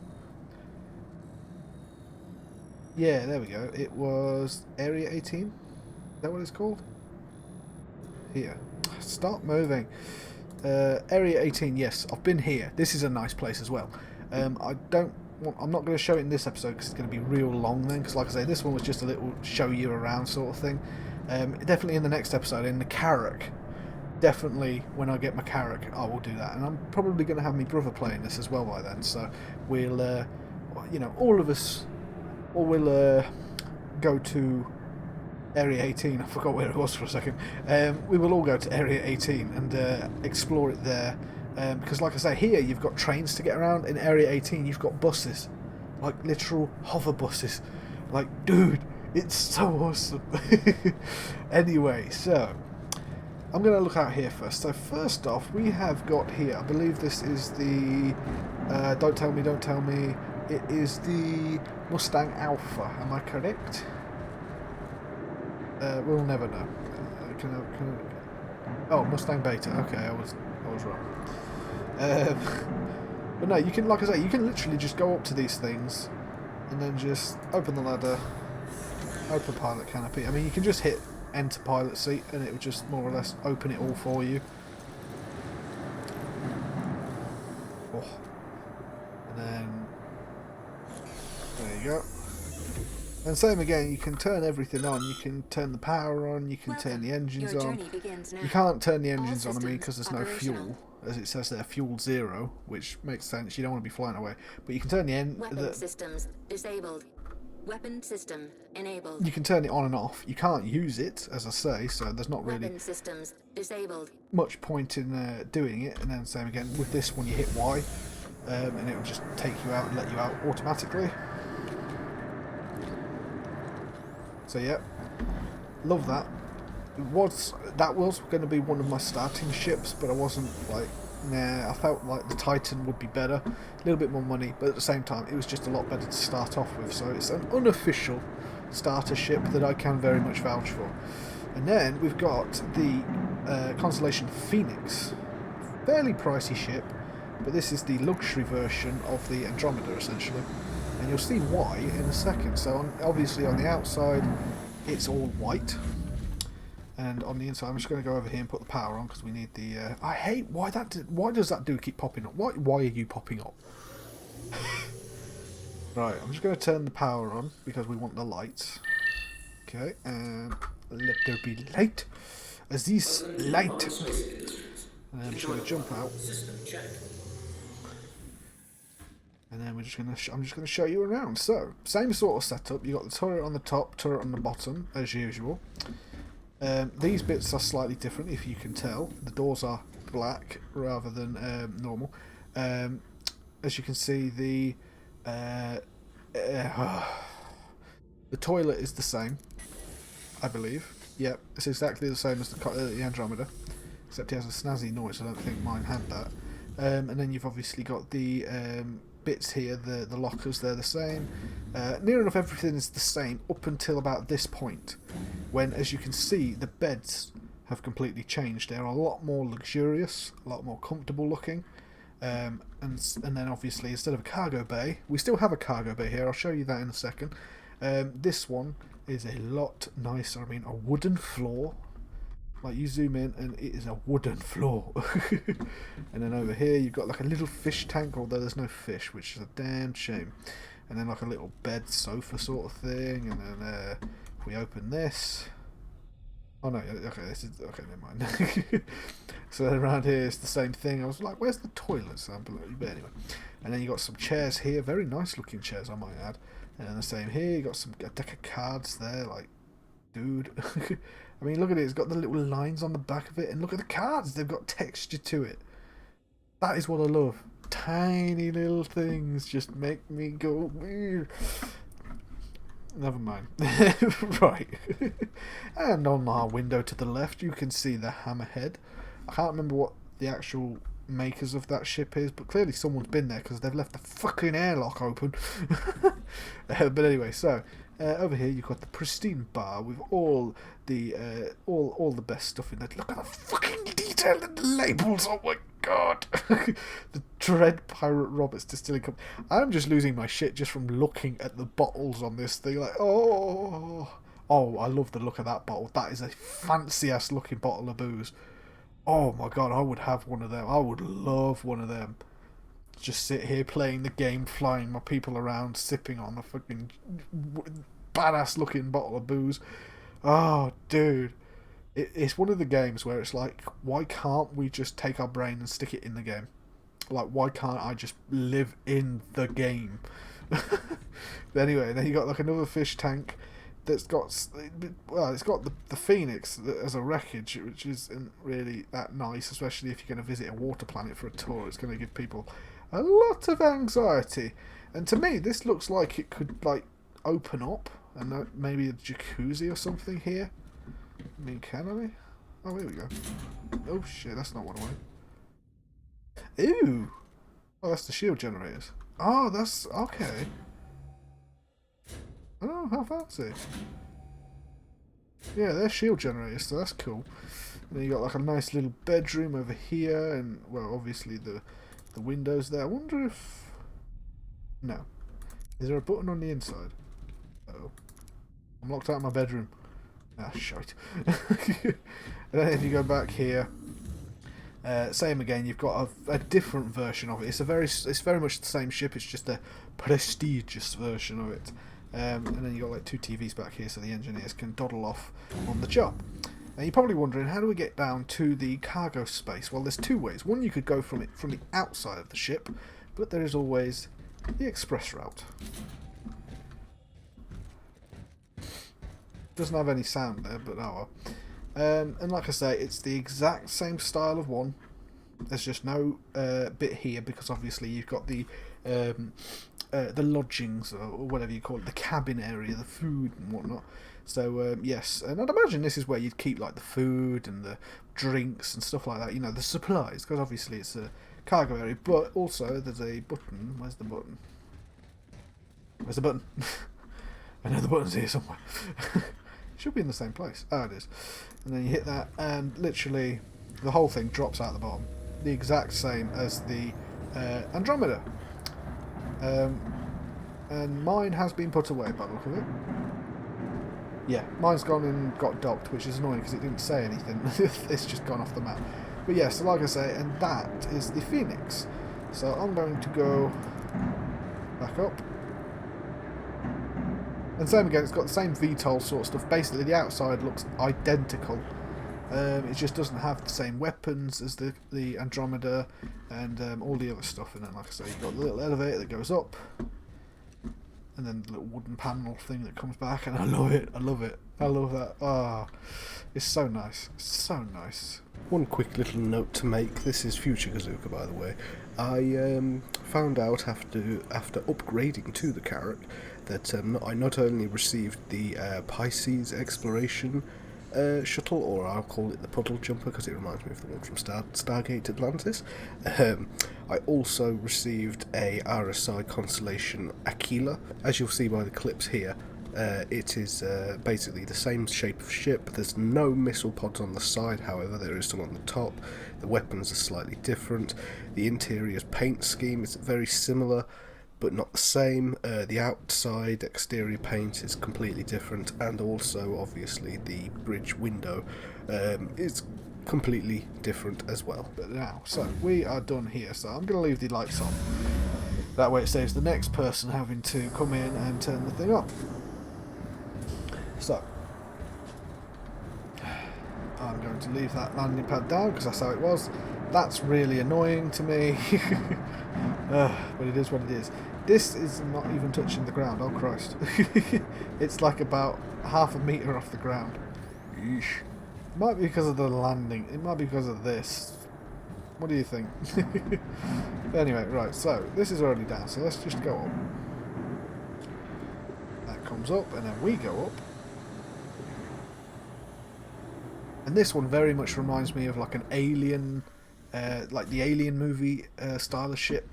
A: Yeah, there we go. It was Area 18. Is that what it's called? Here. Stop moving. Area 18. Yes, I've been here. This is a nice place as well. I'm not going to show it in this episode because it's going to be real long then. Because like I say, this one was just a little show you around sort of thing. Definitely in the next episode, in the Carrack. Definitely when I get my Carrack, I will do that. And I'm probably going to have my brother playing this as well by then. So we'll, you know, all of us, or we'll go to Area 18. I forgot where it was for a second. We will all go to Area 18 and explore it there. Because like I say, here you've got trains to get around. In Area 18 you've got buses, like literal hover buses. Like, dude, it's so awesome. Anyway, so I'm going to look out here first. So first off, we have got here, I believe this is the don't tell me, it is the Mustang Alpha, am I correct? We'll never know. Oh, Mustang Beta. Okay, I was wrong. But no, you can, like I say, you can literally just go up to these things and then just open the ladder, open pilot canopy. I mean, you can just hit enter pilot seat and it will just more or less open it all for you. Oh. And then there you go. And same again, you can turn everything on. You can turn the power on, you can turn the engines on. You can't turn the engines on, I mean, because there's no fuel. As it says there, fuel 0, which makes sense. You don't want to be flying away. But you can turn
C: Weapon systems disabled. Weapon system enabled.
A: You can turn it on and off. You can't use it, as I say, so there's not really
C: Weapon systems disabled.
A: much point in doing it. And then same again with this one, you hit Y, and it will just take you out and let you out automatically. So yeah, love that. That was going to be one of my starting ships, but I wasn't like, nah, I felt like the Titan would be better, a little bit more money, but at the same time it was just a lot better to start off with. So it's an unofficial starter ship that I can very much vouch for. And then we've got the Constellation Phoenix, fairly pricey ship, but this is the luxury version of the Andromeda essentially, and you'll see why in a second. So obviously on the outside it's all white, and on the inside I'm just going to go over here and put the power on because we need the I hate why does that do keep popping up. Why are you popping up? Right, I'm just going to turn the power on because we want the lights. Okay, and let there be light. As this light, and then I'm just going to jump out. And then I'm just going to show you around. So, same sort of setup. You got the turret on the top, turret on the bottom, as usual. These bits are slightly different, if you can tell. The doors are black rather than normal. As you can see, the toilet is the same, I believe. Yep, it's exactly the same as the Andromeda, except it has a snazzy noise. I don't think mine had that. And then you've obviously got the bits here, the lockers, they're the same. Near enough everything is the same up until about this point, when, as you can see, the beds have completely changed. They're a lot more luxurious, a lot more comfortable looking. And then obviously, instead of a cargo bay, we still have a cargo bay here. I'll show you that in a second. This one is a lot nicer. I mean, a wooden floor. Like, you zoom in and it is a wooden floor. And then over here you've got like a little fish tank, although there's no fish, which is a damn shame. And then like a little bed sofa sort of thing. And then if we open this, oh no, okay, this is okay. Never mind. So then around here it's the same thing. I was like, where's the toilet sample? But anyway, and then you got some chairs here, very nice looking chairs, I might add. And then the same here. You got a deck of cards there, like, dude. I mean, look at it. It's got the little lines on the back of it, and look at the cards. They've got texture to it. That is what I love. Tiny little things just make me go weird. Never mind. Right. And on our window to the left, you can see the Hammerhead. I can't remember what the actual makers of that ship is, but clearly someone's been there because they've left the fucking airlock open. But anyway, so over here you've got the pristine bar with all the best stuff in it. Look at the fucking detail in the labels. Oh my god. The Dread Pirate Roberts Distilling Company. I'm just losing my shit just from looking at the bottles on this thing. Like, oh, I love the look of that bottle. That is a fancy ass looking bottle of booze. Oh my god, I would have one of them. I would love one of them. Just sit here playing the game, flying my people around, sipping on a fucking badass looking bottle of booze. Oh, dude. It's one of the games where it's like, why can't we just take our brain and stick it in the game? Like, why can't I just live in the game? But anyway, then you got like another fish tank that's got, well, it's got the Phoenix as a wreckage, which isn't really that nice, especially if you're going to visit a water planet for a tour. It's going to give people a lot of anxiety. And to me, this looks like it could, like, open up, and maybe a jacuzzi or something here. I mean, can I? Oh, here we go. Oh shit, that's not what I wanted. Ew! Oh, that's the shield generators. Oh, that's, okay. Oh, how fancy. Yeah, they're shield generators, so that's cool. And then you got like a nice little bedroom over here, and, well, obviously the windows there. I wonder if... No. Is there a button on the inside? Uh-oh. I'm locked out of my bedroom. Ah, shite. And then if you go back here, same again, you've got a different version of it. It's very much the same ship, it's just a prestigious version of it. And then you've got like two TVs back here so the engineers can dawdle off on the job. And you're probably wondering, how do we get down to the cargo space? Well, there's two ways. One, you could go from the outside of the ship, but there is always the express route. Doesn't have any sound there, but oh well. And like I say, it's the exact same style of one. There's just no bit here because obviously you've got the lodgings or whatever you call it, the cabin area, the food and whatnot. So yes, and I'd imagine this is where you'd keep like the food and the drinks and stuff like that. You know, the supplies, because obviously it's a cargo area. But also there's a button. Where's the button? Where's the button? I know the button's here somewhere. Should be in the same place. Oh, it is. And then you hit that, and literally the whole thing drops out the bottom. The exact same as the Andromeda. And mine has been put away by the look of it. Yeah, mine's gone and got docked, which is annoying because it didn't say anything. It's just gone off the map. But yeah, so like I say, and that is the Phoenix. So I'm going to go back up. And same again, it's got the same VTOL sort of stuff. Basically, the outside looks identical. It just doesn't have the same weapons as the Andromeda and all the other stuff. And then, like I say, you've got the little elevator that goes up. and then the little wooden panel thing that comes back, and I love it. I love it. I love that. Ah, it's so nice. So nice. One quick little note to make. This is future Gazooka, by the way. I found out after upgrading to the Carrack that I not only received the Pisces exploration shuttle, or I'll call it the puddle jumper because it reminds me of the one from Stargate Atlantis. I also received a RSI Constellation Aquila. As you'll see by the clips here, it is basically the same shape of ship. There's no missile pods on the side, however there is some on the top. The weapons are slightly different. The interior's paint scheme is very similar but not the same. The outside exterior paint is completely different, and also obviously the bridge window is completely different as well. But now, so we are done here, so I'm going to leave the lights on. That way it saves the next person having to come in and turn the thing off. So I'm going to leave that landing pad down because that's how it was. That's really annoying to me. But it is what it is. This is not even touching the ground. Oh Christ. It's like about half a metre off the ground. Yeesh. It might be because of the landing. It might be because of this. What do you think? Anyway, right, so this is already down, so let's just go up. That comes up, and then we go up. And this one very much reminds me of like an alien, like the Alien movie style of ship,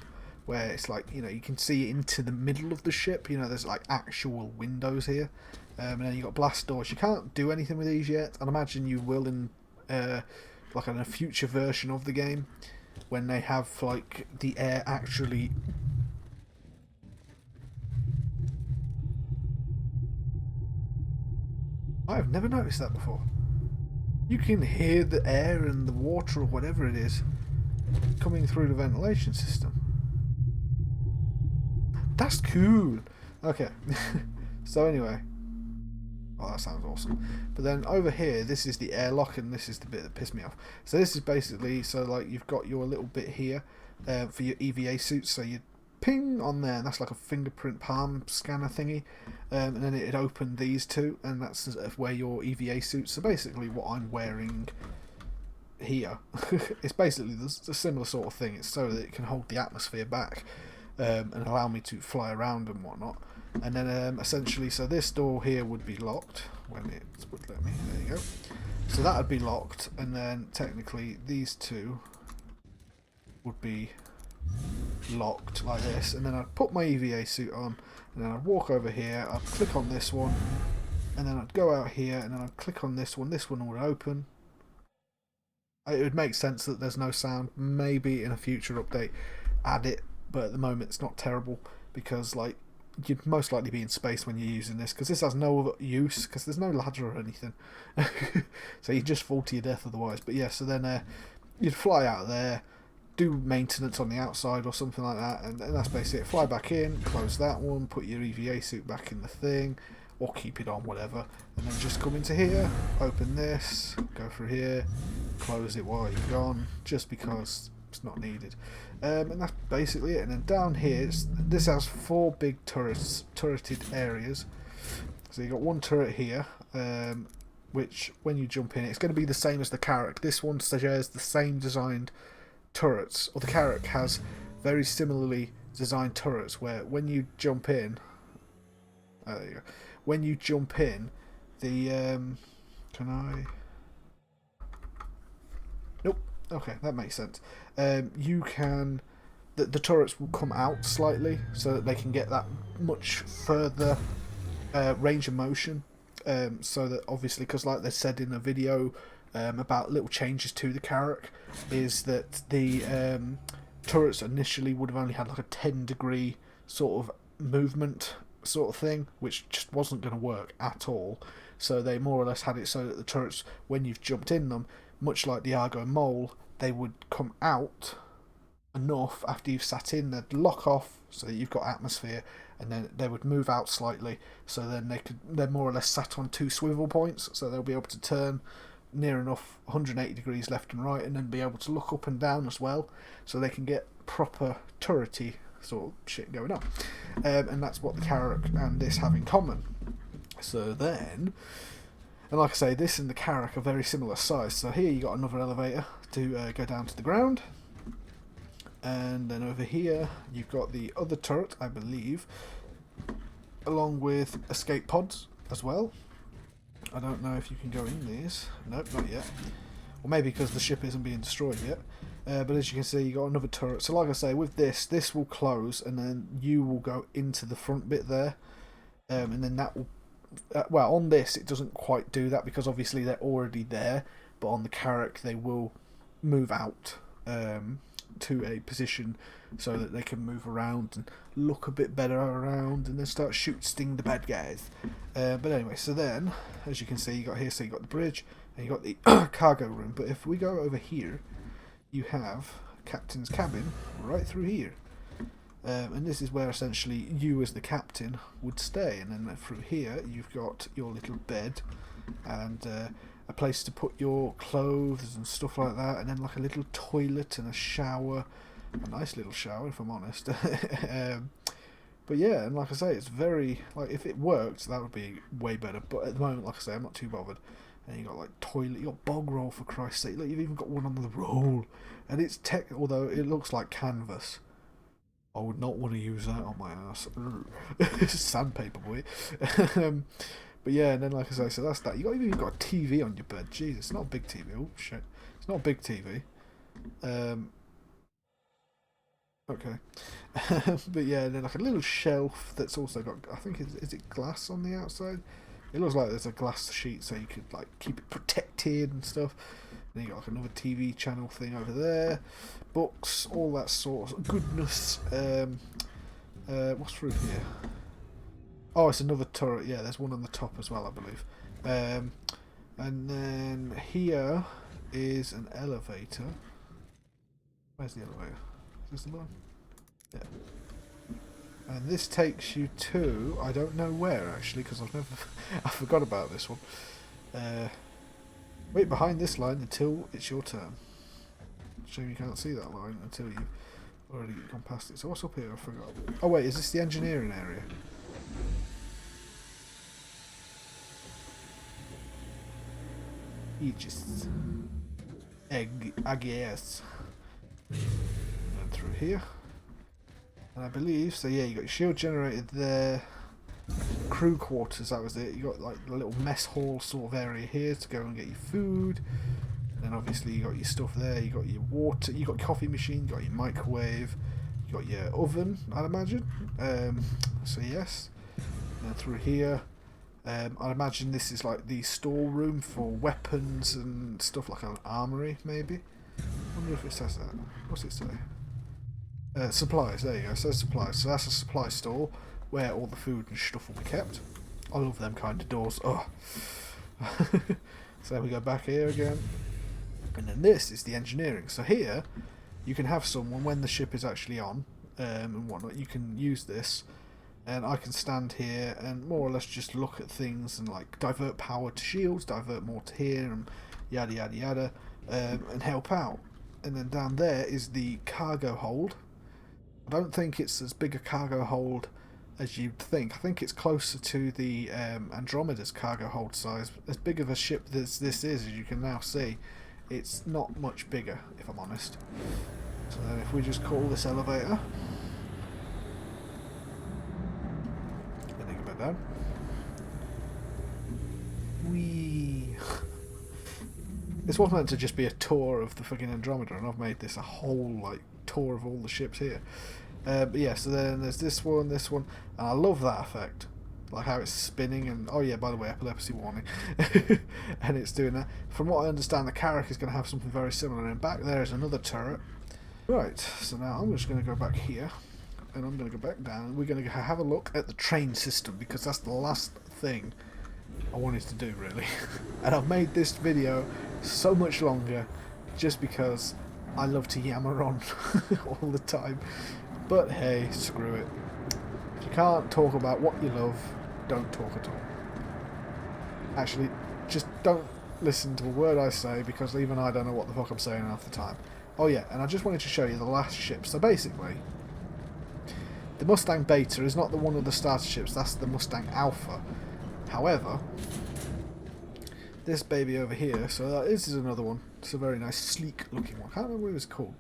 A: where it's like, you know, you can see into the middle of the ship, you know, there's like actual windows here. And then you've got blast doors. You can't do anything with these yet. I'd imagine you will in like in a future version of the game, when they have like the air actually... I've never noticed that before. You can hear the air and the water or whatever it is coming through the ventilation system. That's cool. Okay. So anyway. Oh, that sounds awesome. But then over here, this is the airlock, and this is the bit that pissed me off. So this is basically, so like you've got your little bit here for your EVA suits. So you ping on there, and that's like a fingerprint palm scanner thingy. And then it opened these two, and that's where your EVA suits. So basically what I'm wearing here is basically the similar sort of thing. It's so that it can hold the atmosphere back and allow me to fly around and whatnot. And then essentially, so this door here would be locked when it would let me. There you go. So that would be locked, and then technically these two would be locked like this. And then I'd put my EVA suit on, and then I'd walk over here. I'd click on this one, and then I'd go out here, and then I'd click on this one. This one would open. It would make sense that there's no sound. Maybe in a future update, add it, but at the moment it's not terrible because like. You'd most likely be in space when you're using this, because this has no other use, because there's no ladder or anything. So you just fall to your death otherwise. But yeah, so then you'd fly out there, do maintenance on the outside or something like that, and that's basically it. Fly back in, close that one, put your EVA suit back in the thing, or keep it on, whatever, and then just come into here, open this, go through here, close it while you're gone, just because it's not needed. And that's basically it. And then down here, this has 4 big turreted areas. So you've got one turret here, which when you jump in, it's going to be the same as the Carrack. This one shares the same designed turrets, or the Carrack has very similarly designed turrets, where when you jump in, there you go. When you jump in, the can I? Nope. Okay, that makes sense. You can... The turrets will come out slightly so that they can get that much further range of motion. So that obviously, because like they said in a video about little changes to the Carrack, is that the turrets initially would have only had like a 10-degree sort of movement sort of thing, which just wasn't going to work at all. So they more or less had it so that the turrets, when you've jumped in them, much like the Argo Mole, they would come out enough after you've sat in, they'd lock off so that you've got atmosphere, and then they would move out slightly, so then they're more or less sat on 2 swivel points, so they'll be able to turn near enough 180 degrees left and right, and then be able to look up and down as well, so they can get proper turrety sort of shit going on. And that's what the Carrack and this have in common. So then, and like I say, this and the Carrack are very similar size. So here you got another elevator to go down to the ground. And then over here you've got the other turret, I believe, along with escape pods as well. I don't know if you can go in these. Nope, not yet. Or maybe because the ship isn't being destroyed yet. But as you can see, you got another turret. So like I say, with this will close, and then you will go into the front bit there. And then that will... well, on this, it doesn't quite do that, because obviously they're already there. But on the Carrack, they will move out to a position so that they can move around and look a bit better around, and then start sting the bad guys. But anyway, so then, as you can see, you got here, so you got the bridge, and you got the cargo room. But if we go over here, you have captain's cabin right through here. And this is where essentially you as the captain would stay. And then through here you've got your little bed and a place to put your clothes and stuff like that, and then like a little toilet and a shower, a nice little shower if I'm honest. But yeah, and like I say, it's very, like, if it worked that would be way better, but at the moment, like I say, I'm not too bothered. And you got like toilet, you got bog roll for Christ's sake. Look, you've even got one on the roll, and it's although it looks like canvas. I would not want to use that on my ass. Sandpaper, boy. But yeah, and then like I say, so that's that. You even got a TV on your bed. Jesus, it's not a big TV. Oh shit, it's not a big TV. Okay. But yeah, and then like a little shelf that's also got, I think, is it glass on the outside? It looks like there's a glass sheet so you could like keep it protected and stuff. Then you got like another TV channel thing over there, books, all that sort of goodness. What's through here? Oh, it's another turret. Yeah, there's one on the top as well, I believe. And then here is an elevator. Where's the elevator? Is this the one? Yeah. And this takes you to, I don't know where actually, because I forgot about this one. Wait behind this line until it's your turn. Shame you can't see that line until you've already gone past it. So what's up here? I forgot. Oh wait, is this the engineering area? Aegis. I guess. And through here. And I believe, so yeah, you got your shield generator there. Crew quarters, that was it. You got like the little mess hall sort of area here to go and get your food. And then obviously you got your stuff there. You got your water, you got your coffee machine, you got your microwave, you got your oven, I'd imagine. So yes. And then through here, I'd imagine this is like the storeroom for weapons and stuff, like an armory maybe. I wonder if it says that. What's it say? Supplies, there you go, it says supplies. So that's a supply store where all the food and stuff will be kept. I love them kind of doors. Oh. So we go back here again. And then this is the engineering. So here, you can have someone, when the ship is actually on, and whatnot, you can use this. And I can stand here and more or less just look at things and like divert power to shields, divert more to here, and yada yada yada, and help out. And then down there is the cargo hold. I don't think it's as big a cargo hold as you'd think. I think it's closer to the Andromeda's cargo hold size. As big of a ship as this is, as you can now see, it's not much bigger, if I'm honest. So then if we just call this elevator, and then go back down. Whee! This was meant to just be a tour of the fucking Andromeda, and I've made this a whole like tour of all the ships here. But yeah, so then there's this one, and I love that effect, like how it's spinning, and oh yeah, by the way, epilepsy warning. And it's doing that. From what I understand, the Carrack is going to have something very similar, and back there is another turret. Right, so now I'm just going to go back here, and I'm going to go back down, and we're going to have a look at the train system, because that's the last thing I wanted to do, really. And I've made this video so much longer just because I love to yammer on all the time. But hey, screw it. If you can't talk about what you love, don't talk at all. Actually, just don't listen to a word I say, because even I don't know what the fuck I'm saying half the time. Oh yeah, and I just wanted to show you the last ship. So basically, The Mustang Beta is not the one of the starter ships, that's the Mustang Alpha. However, this baby over here, so this is another one. It's a very nice, sleek looking one. I can't remember what it was called.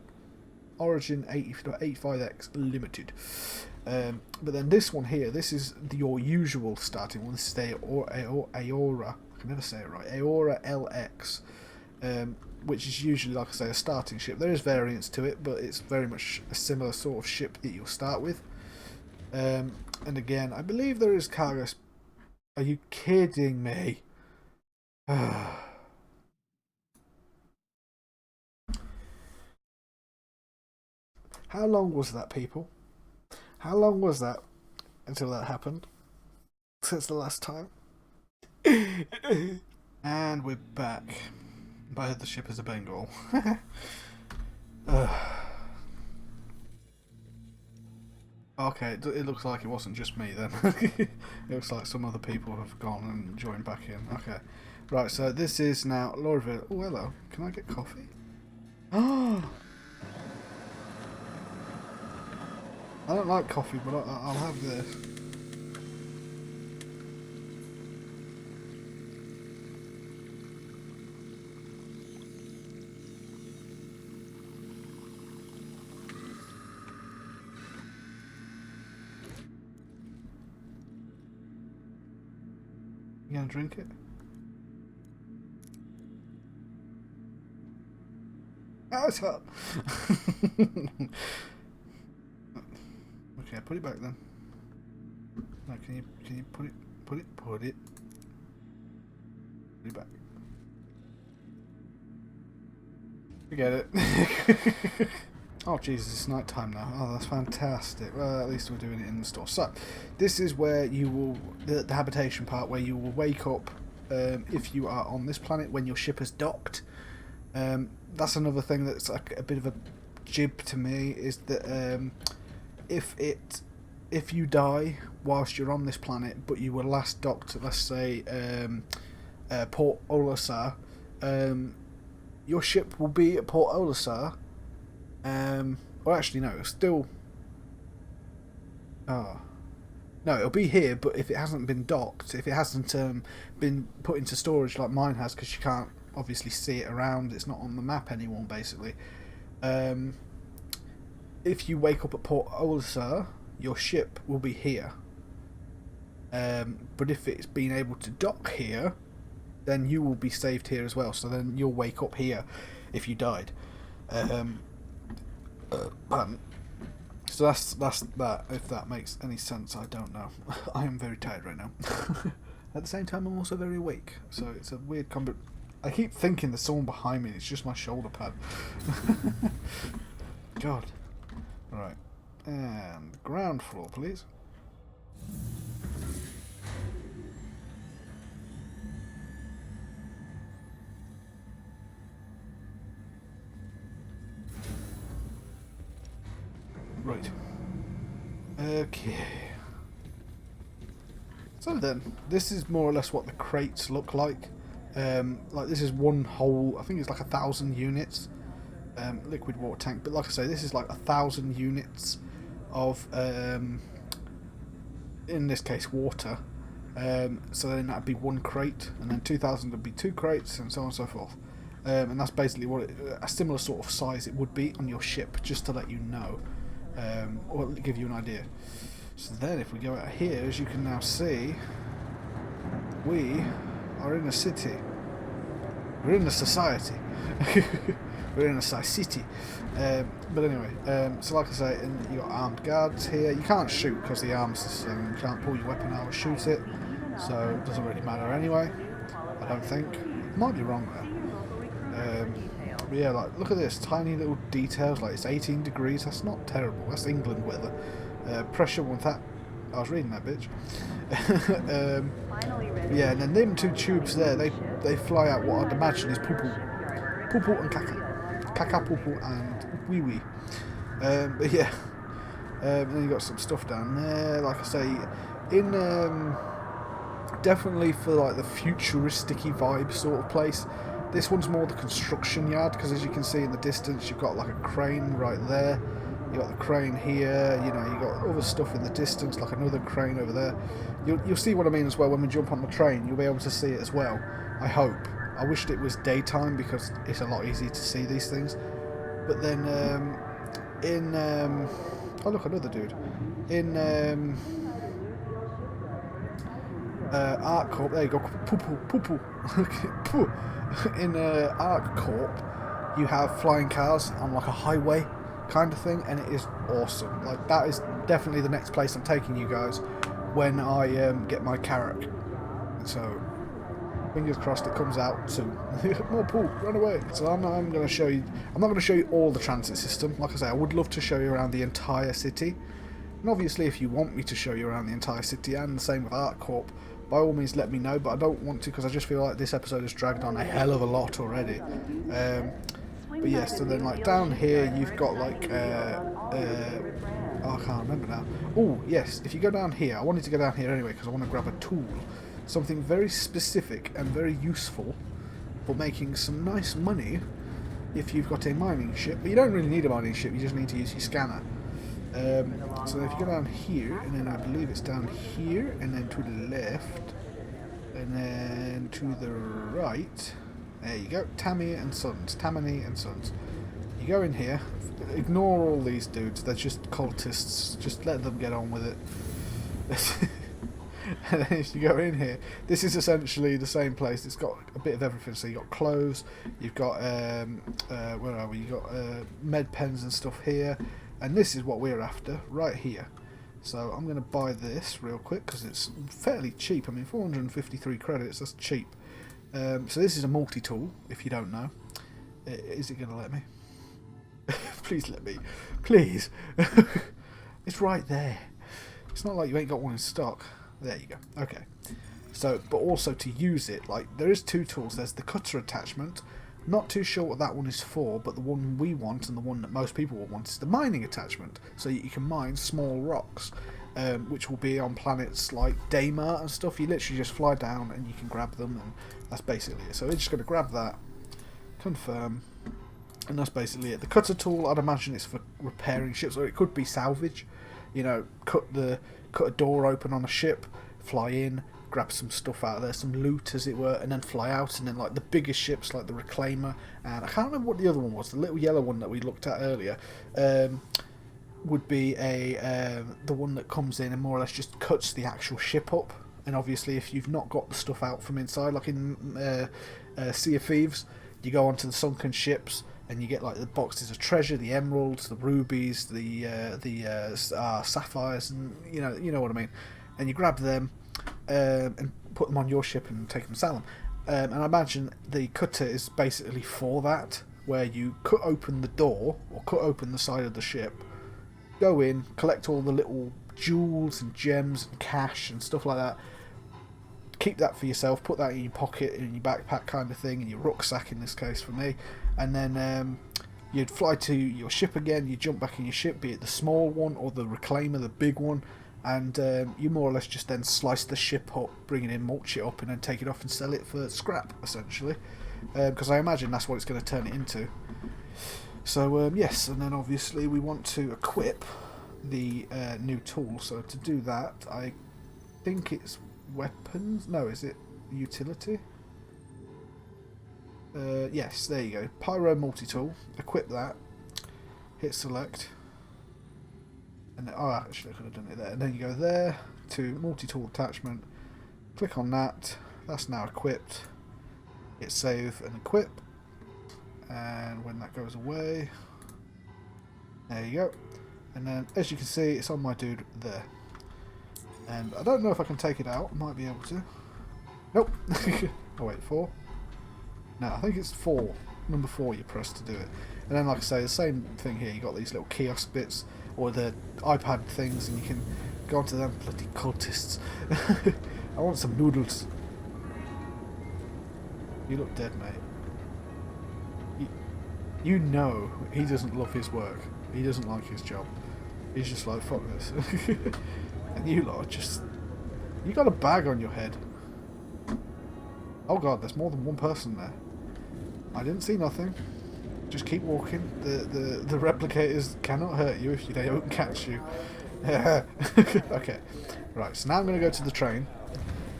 A: Origin 85X Limited. But then this one here, this is your usual starting one. This is the Aora, I can never say it right, Aora LX, which is usually, like I say, a starting ship. There is variants to it, but it's very much a similar sort of ship that you'll start with. And again, I believe there is cargo. Are you kidding me? How long was that, people? How long was that until that happened? Since the last time? And we're back. By the ship is a Bengal. Okay, it looks like it wasn't just me then. It looks like some other people have gone and joined back in. Okay. Right, so this is now Laureville. Oh, hello. Can I get coffee? Oh! I don't like coffee, but I'll have this. You gonna drink it? Oh, it's hot. Okay, put it back then. No, can you put it back. Forget it. Oh Jesus, it's night time now. Oh, that's fantastic. Well, at least we're doing it in the store. So, this is where you will, the habitation part, where you will wake up if you are on this planet when your ship is docked. That's another thing that's like a bit of a jib to me, is that if you die whilst you're on this planet, but you were last docked at, let's say, Port Olisar, your ship will be at Port Olisar. Or actually, no, still. Oh. No, it'll be here, but if it hasn't been docked, if it hasn't been put into storage like mine has, because you can't obviously see it around, it's not on the map anymore, basically. If you wake up at Port Olisar, your ship will be here. But if it's been able to dock here, then you will be saved here as well. So then you'll wake up here if you died. So that's that. If that makes any sense, I don't know. I am very tired right now. At the same time, I'm also very awake. So it's a weird combo. I keep thinking there's someone behind me. It's just my shoulder pad. God. Right. And ground floor, please. Right. Okay. So then, this is more or less what the crates look like. Like this is one whole, I think it's like 1,000 units. Liquid water tank, but like I say, this is like 1,000 units of, in this case, water. So then that'd be one crate, and then 2,000 would be 2 crates, and so on and so forth. And that's basically what a similar sort of size it would be on your ship, just to let you know, or give you an idea. So then, if we go out here, as you can now see, we are in a city. We're in a society. We're in a city. But anyway, so like I say, you got armed guards here. You can't shoot because the arms system. You can't pull your weapon out and shoot it. So it doesn't really matter anyway. I don't think. I might be wrong there. But yeah, like look at this tiny little details. Like it's 18 degrees. That's not terrible. That's England weather. Pressure 1,000. I was reading that, bitch. Yeah, and then them 2 tubes there, they fly out what I'd imagine is poo-poo. Poo-poo and caca. Caca, poo-poo and wee-wee. But yeah. Then you got some stuff down there, like I say, in definitely for like the futuristic-y vibe sort of place. This one's more the construction yard, because as you can see in the distance, you've got like a crane right there. You got the crane here. You know, you got other stuff in the distance, like another crane over there. You'll see what I mean as well when we jump on the train. You'll be able to see it as well. I hope. I wished it was daytime because it's a lot easier to see these things. But then oh look, another dude. In Arc Corp, there you go. Poo. In Arc Corp, you have flying cars on like a highway kind of thing, and it is awesome. Like, that is definitely the next place I'm taking you guys when I get my Carrack. So fingers crossed it comes out soon. More pool, run away. So I'm going to show you. I'm not going to show you all the transit system. Like I say, I would love to show you around the entire city. And obviously, if you want me to show you around the entire city, and the same with Arc Corp, by all means let me know. But I don't want to because I just feel like this episode has dragged on a hell of a lot already. But yes, so then like down here you've got like oh, I can't remember now. Oh yes, if you go down here, I wanted to go down here anyway because I want to grab a tool, something very specific and very useful for making some nice money if you've got a mining ship. But you don't really need a mining ship, you just need to use your scanner. So if you go down here, and then I believe it's down here, and then to the left, and then to the right. There you go, Tammany and Sons. You go in here, ignore all these dudes, they're just cultists, just let them get on with it. And then if you go in here, this is essentially the same place. It's got a bit of everything. So you've got clothes, you've got, where are we? You've got med pens and stuff here. And this is what we're after, right here. So I'm going to buy this real quick because it's fairly cheap. I mean, 453 credits, that's cheap. So this is a multi-tool, if you don't know. Is it going to let me? Please let me. Please. It's right there. It's not like you ain't got one in stock. There you go. Okay. So, but also to use it, like, there is two tools. There's the cutter attachment. Not too sure what that one is for, but the one we want and the one that most people will want is the mining attachment. So you can mine small rocks, which will be on planets like Daymar and stuff. You literally just fly down and you can grab them, and that's basically it. So we're just going to grab that, confirm, and that's basically it. The cutter tool, I'd imagine it's for repairing ships, or it could be salvage. You know, cut a door open on a ship, fly in, grab some stuff out of there, some loot as it were, and then fly out. And then like the bigger ships like the Reclaimer, and I can't remember what the other one was, the little yellow one that we looked at earlier, would be the one that comes in and more or less just cuts the actual ship up. And obviously if you've not got the stuff out from inside, like in Sea of Thieves, you go onto the sunken ships and you get like the boxes of treasure, the emeralds, the rubies, the sapphires, and you know what I mean. And you grab them and put them on your ship and take them and sell them. And I imagine the cutter is basically for that, where you cut open the door or cut open the side of the ship, go in, collect all the little jewels and gems and cash and stuff like that. Keep that for yourself, put that in your pocket, in your backpack kind of thing, in your rucksack in this case for me, and then you'd fly to your ship again, you jump back in your ship, be it the small one or the Reclaimer, the big one, and you more or less just then slice the ship up, bring it in, mulch it up, and then take it off and sell it for scrap, essentially, because I imagine that's what it's going to turn it into. So yes, and then obviously we want to equip the new tool, so to do that I think it's weapons, no, is it utility? Yes, there you go, Pyro multi-tool, equip that, hit select, and then, oh actually I could have done it there, and then you go there to multi-tool attachment, click on that, that's now equipped, hit save and equip, and when that goes away, there you go, and then as you can see it's on my dude there. And I don't know if I can take it out. I might be able to. Nope. Oh wait, 4? No, I think it's 4. Number 4 you press to do it. And then like I say, the same thing here. You got these little kiosk bits, or the iPad things, and you can go onto them. Bloody cultists. I want some noodles. You look dead, mate. You know he doesn't love his work. He doesn't like his job. He's just like, fuck this. And you lot are just... You got a bag on your head. Oh god, there's more than one person there. I didn't see nothing. Just keep walking. The replicators cannot hurt you if they don't catch you. Okay. Right, so now I'm going to go to the train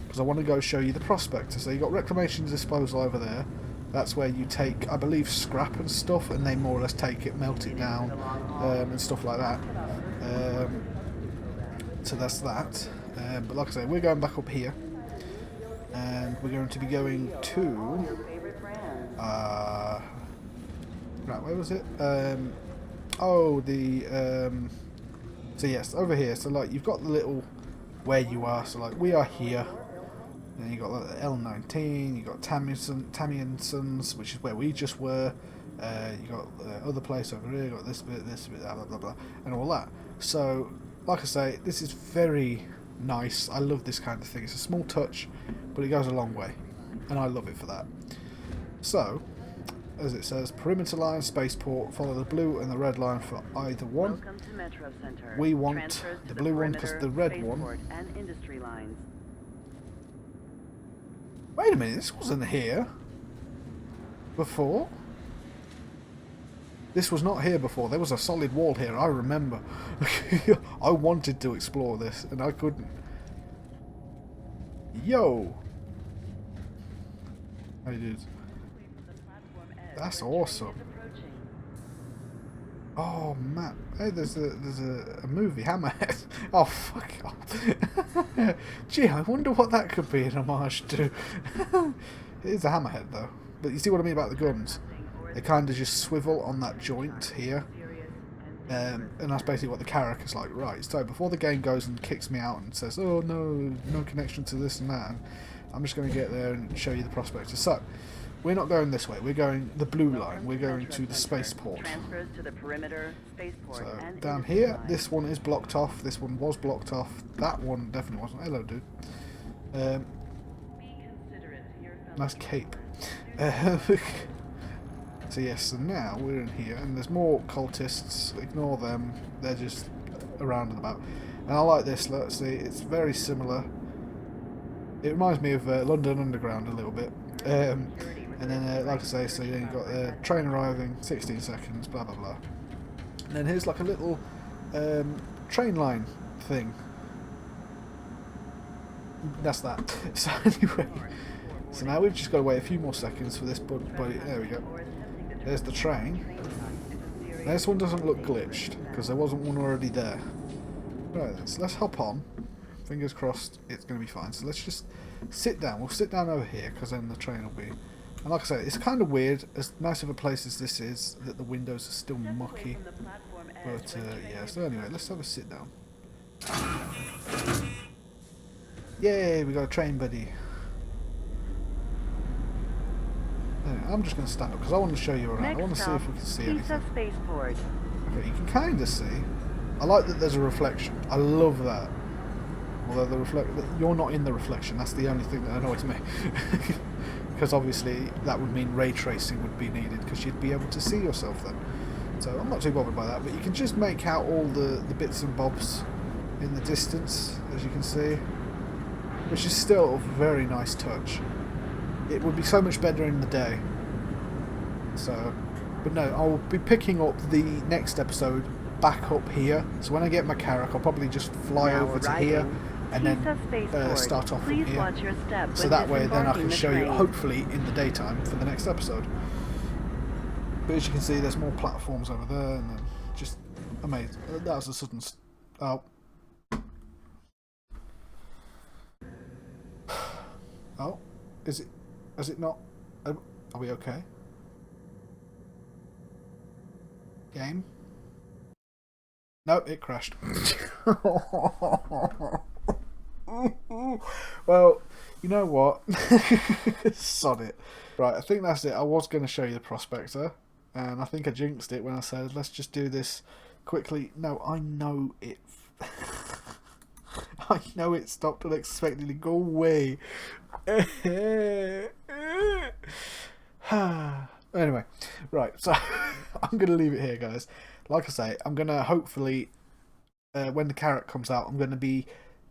A: because I want to go show you the prospector. So you've got reclamation disposal over there. That's where you take, I believe, scrap and stuff, and they more or less take it, melt it down, and stuff like that. So that's that. But like I say, we're going back up here, and we're going to be going to... right, where was it? So yes, over here. So like, you've got the little where you are. So like, we are here. Then you got like the L19. You got Tammy and Sons, which is where we just were. You got the other place over here. You got this bit, blah blah blah, and all that. So, like I say, this is very nice. I love this kind of thing. It's a small touch, but it goes a long way, and I love it for that. So, as it says, perimeter line, spaceport, follow the blue and the red line for either one. We want the blue one because the red one... Wait a minute, this wasn't here before. This was not here before. There was a solid wall here, I remember. I wanted to explore this and I couldn't. Yo! I did. That's awesome. Oh man, hey, there's a movie, Hammerhead. Oh fuck off. Gee, I wonder what that could be an homage to. It is a Hammerhead though, but you see what I mean about the guns? They kind of just swivel on that joint here, and that's basically what the Carrack is like. Right, so before the game goes and kicks me out and says, "Oh no, no connection to this and that," and I'm just going to get there and show you the prospector. So. We're not going this way, we're going the blue line, we're going to the spaceport. So, down here, this one is blocked off, this one was blocked off, that one definitely wasn't. Hello, dude. Nice cape. So yes, so now we're in here, and there's more cultists, ignore them, they're just around and about. And I like this, let's see, it's very similar. It reminds me of London Underground a little bit. And then, like I say, so then you've got the train arriving, 16 seconds, blah blah blah. And then here's like a little train line thing. That's that. So anyway, so now we've just got to wait a few more seconds for this buddy. There we go. There's the train. This one doesn't look glitched, because there wasn't one already there. Right, so let's hop on. Fingers crossed it's going to be fine. So let's just sit down. We'll sit down over here, because then the train will be... And like I say, it's kind of weird, as nice of a place as this is, that the windows are still mucky. But yeah, so anyway, let's have a sit down. Yay, we got a train buddy. Anyway, I'm just going to stand up, because I want to show you around. I want to see if we can see anything. Okay, you can kind of see. I like that there's a reflection. I love that. Although you're not in the reflection, that's the only thing that annoys me. Because obviously that would mean ray tracing would be needed, because you'd be able to see yourself then. So I'm not too bothered by that, but you can just make out all the bits and bobs in the distance, as you can see, which is still a very nice touch. It would be so much better in the day. So, but no, I'll be picking up the next episode back up here. So when I get my Carrack, I'll probably just fly over to here and then start off from here. So that way then I can show you, hopefully, in the daytime for the next episode. But as you can see, there's more platforms over there, and then just amazing. That was a sudden... Oh. Oh. Is it not... Are we okay? Game? No, it crashed. Well, you know what? Sod it. Right, I think that's it. I was going to show you the prospector, and I think I jinxed it when I said, let's just do this quickly. No, I know it. I know it stopped unexpectedly. Go away. Anyway, right, so I'm going to leave it here, guys. Like I say, I'm going to hopefully, when the Carrack comes out, I'm going to be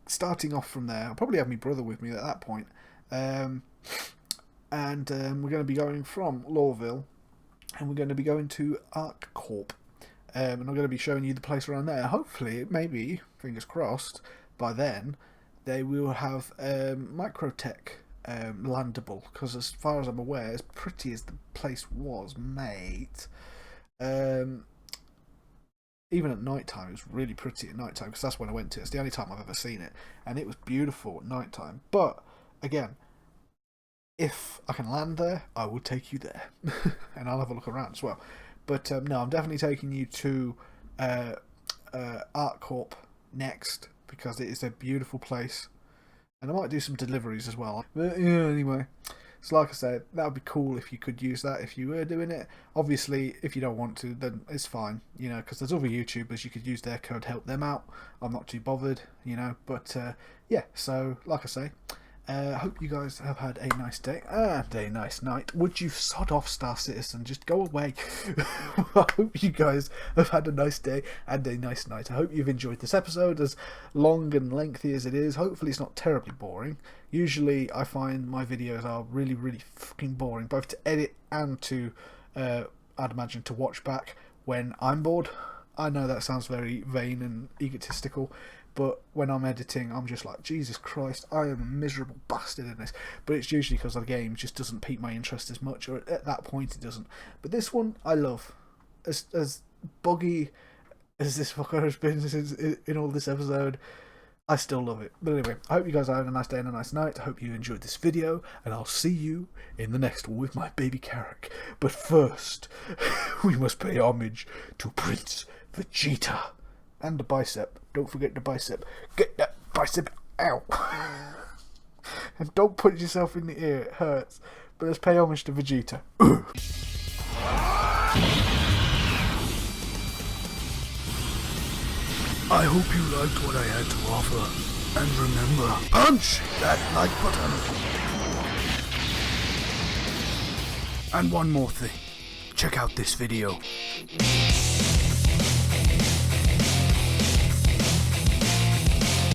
A: starting off from there. I'll probably have my brother with me at that point. And we're going to be going from Lorville and we're going to be going to Arc Corp. And I'm going to be showing you the place around there. Hopefully, maybe, fingers crossed, by then, they will have Microtech landable. Because as far as I'm aware, as pretty as the place was, mate, even at night time, it was really pretty at night time. Because that's when I went to it. It's the only time I've ever seen it. And it was beautiful at night time. But, again, if I can land there, I will take you there. And I'll have a look around as well. But no, I'm definitely taking you to Art Corp next, because it is a beautiful place. And I might do some deliveries as well. But yeah, anyway. So like I said, that would be cool if you could use that if you were doing it. Obviously, if you don't want to, then it's fine, you know, because there's other YouTubers, you could use their code, help them out. I'm not too bothered, you know. But yeah, so like I say, I hope you guys have had a nice day and a nice night. Would you sod off, Star Citizen? Just go away. I hope you guys have had a nice day and a nice night. I hope you've enjoyed this episode, as long and lengthy as it is. Hopefully it's not terribly boring. Usually I find my videos are really, really fucking boring, both to edit and to, I'd imagine, to watch back when I'm bored. I know that sounds very vain and egotistical, but when I'm editing, I'm just like, Jesus Christ, I am a miserable bastard in this. But it's usually because the game just doesn't pique my interest as much, or at that point it doesn't. But this one, I love. As buggy as this fucker has been since in all this episode, I still love it. But anyway, I hope you guys are having a nice day and a nice night. I hope you enjoyed this video, and I'll see you in the next one with my baby Carrack. But first, we must pay homage to Prince Vegeta. And the bicep. Don't forget the bicep. Get that bicep out. And don't put yourself in the ear. It hurts. But let's pay homage to Vegeta. I hope you liked what I had to offer. And remember, punch that like button. And one more thing. Check out this video.